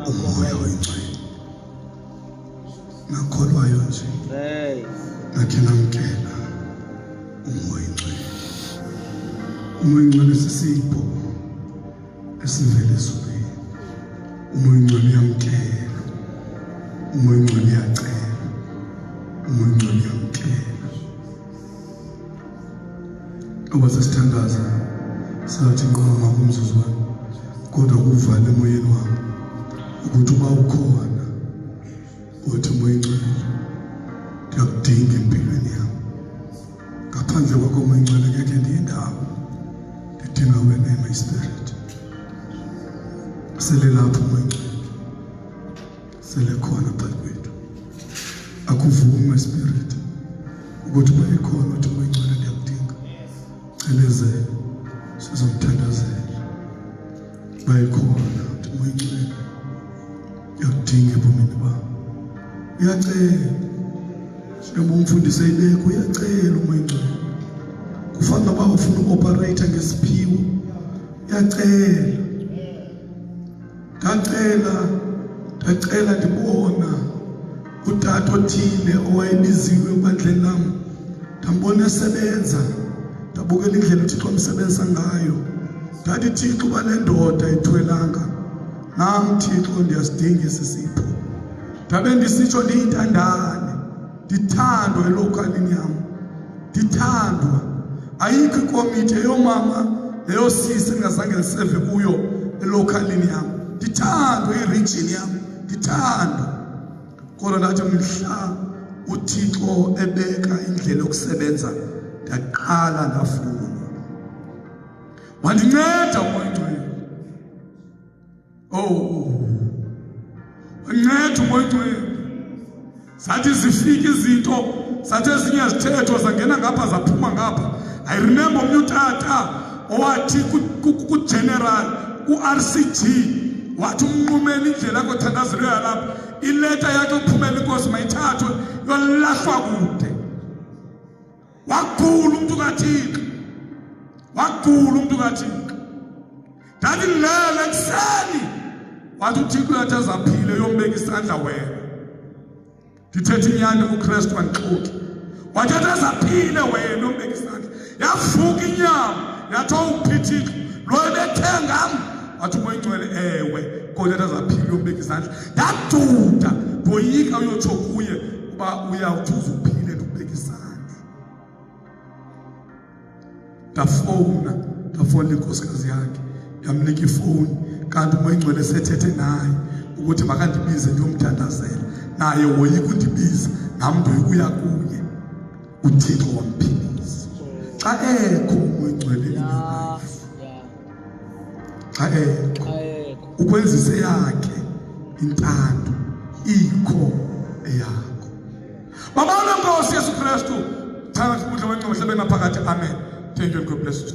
umoya oyingcwele nakholwayo nje nakhe namkela umoya oyingcwele. Umoya oyingcwele sisipho esivela ezulwini. Umoya oyingcwele uyamkela, umoya oyingcwele uyacela, umoya oyingcwele uyamkela. Oba sesithandaza sathi nqoma umzuzwana kodwa kuvale emoyeni wami ukuthi uba ukhona uthi umoya oyingcwele ndiyakudinga empilweni yami. Ngaphandle kwakho umoya oyingcwele ngeke ndiye ndawo, ndidinga wena my spirit. Sele lapho umoya oyingcwele sele khona phakathi kwethu. Akuvume spirit ukuthi uba ikhona uthi umoya oyingcwele ndiyakudinga. Celeze sizomthandazela bayikhona uthi umoya oyingcwele uyakudinga ebomini bami. Uyacela njengoba umfundisi eyilekho, uyacela umoya oyingcwele. Kufana noba ufuna uku-operate ngesiphiwo, uyacela. Ndacela ndibona utata othile owayebiziwe ebandleni lami, ndambona esebenza, ndabukela indlela uThixo amsebenzisa ngayo. Ndathi Thixo uba le ndoda ayithwelanga, nam Thixo ndiyasidinga esi sipho. Ndabe ndisitsho ndiyintandane, ndithandwa elokalini yam, ndithandwa. Ayikho ikomiti eyomama neyosisi ndingazange ndiseve kuyo elokalini yam. Ndithandwa iregion yam, ndithandwa. Kodwa ndathi mhla uThixo ebeka indlela yokusebenza, ndaqala ndafuna. Wandinceda umoya oyingcwele. Wandinceda umoya oyingcwele. Zathi zifika izinto, zathi ezinye zithetho zangena ngapha zaphuma ngapha. I remember omnye utata owathi ku-general ku-RCG wathi umnqumela indlela yakho thandazelo yalapha, ileta yakhe uphumela inkosi mayithathwe yolahlwa kude. Wagula umntu kaThixo, wagula umntu kaThixo. Ndathi lele ekuseni wathi uThixo yathi azaphile yombeka isandla wena. Ndithethe inyani kuKristu wandixoki. Wathi athi azaphile wena yombeka isandla. Yavuka inyama yathi uPhithixo lo ebethe ngam. Wathi umoya oyingcwele ewe kodwa athi azaphile yombeka isandla. Ndaduda ndoyika uyotsho kuye uba uyawuthi uzuphile nokubeka isandla. Ndafowuna inkosikazi yakhe, yamnika ifowuni, kanti umoya oyingcwele esethethe naye ukuthi makandibize ndiyomthandazela. Naye woyika undibiza, nam ndoyika uya kuye. uThixo wamphilisa. Xa ekho umoya oyingcwele in your life, xa ekho ukwenzise yakhe intando ikho eyakho. Babona Nkosi Yesu Kristu, thana kubudla wenqohle benaphakathi. Amen. Thank you and God bless you.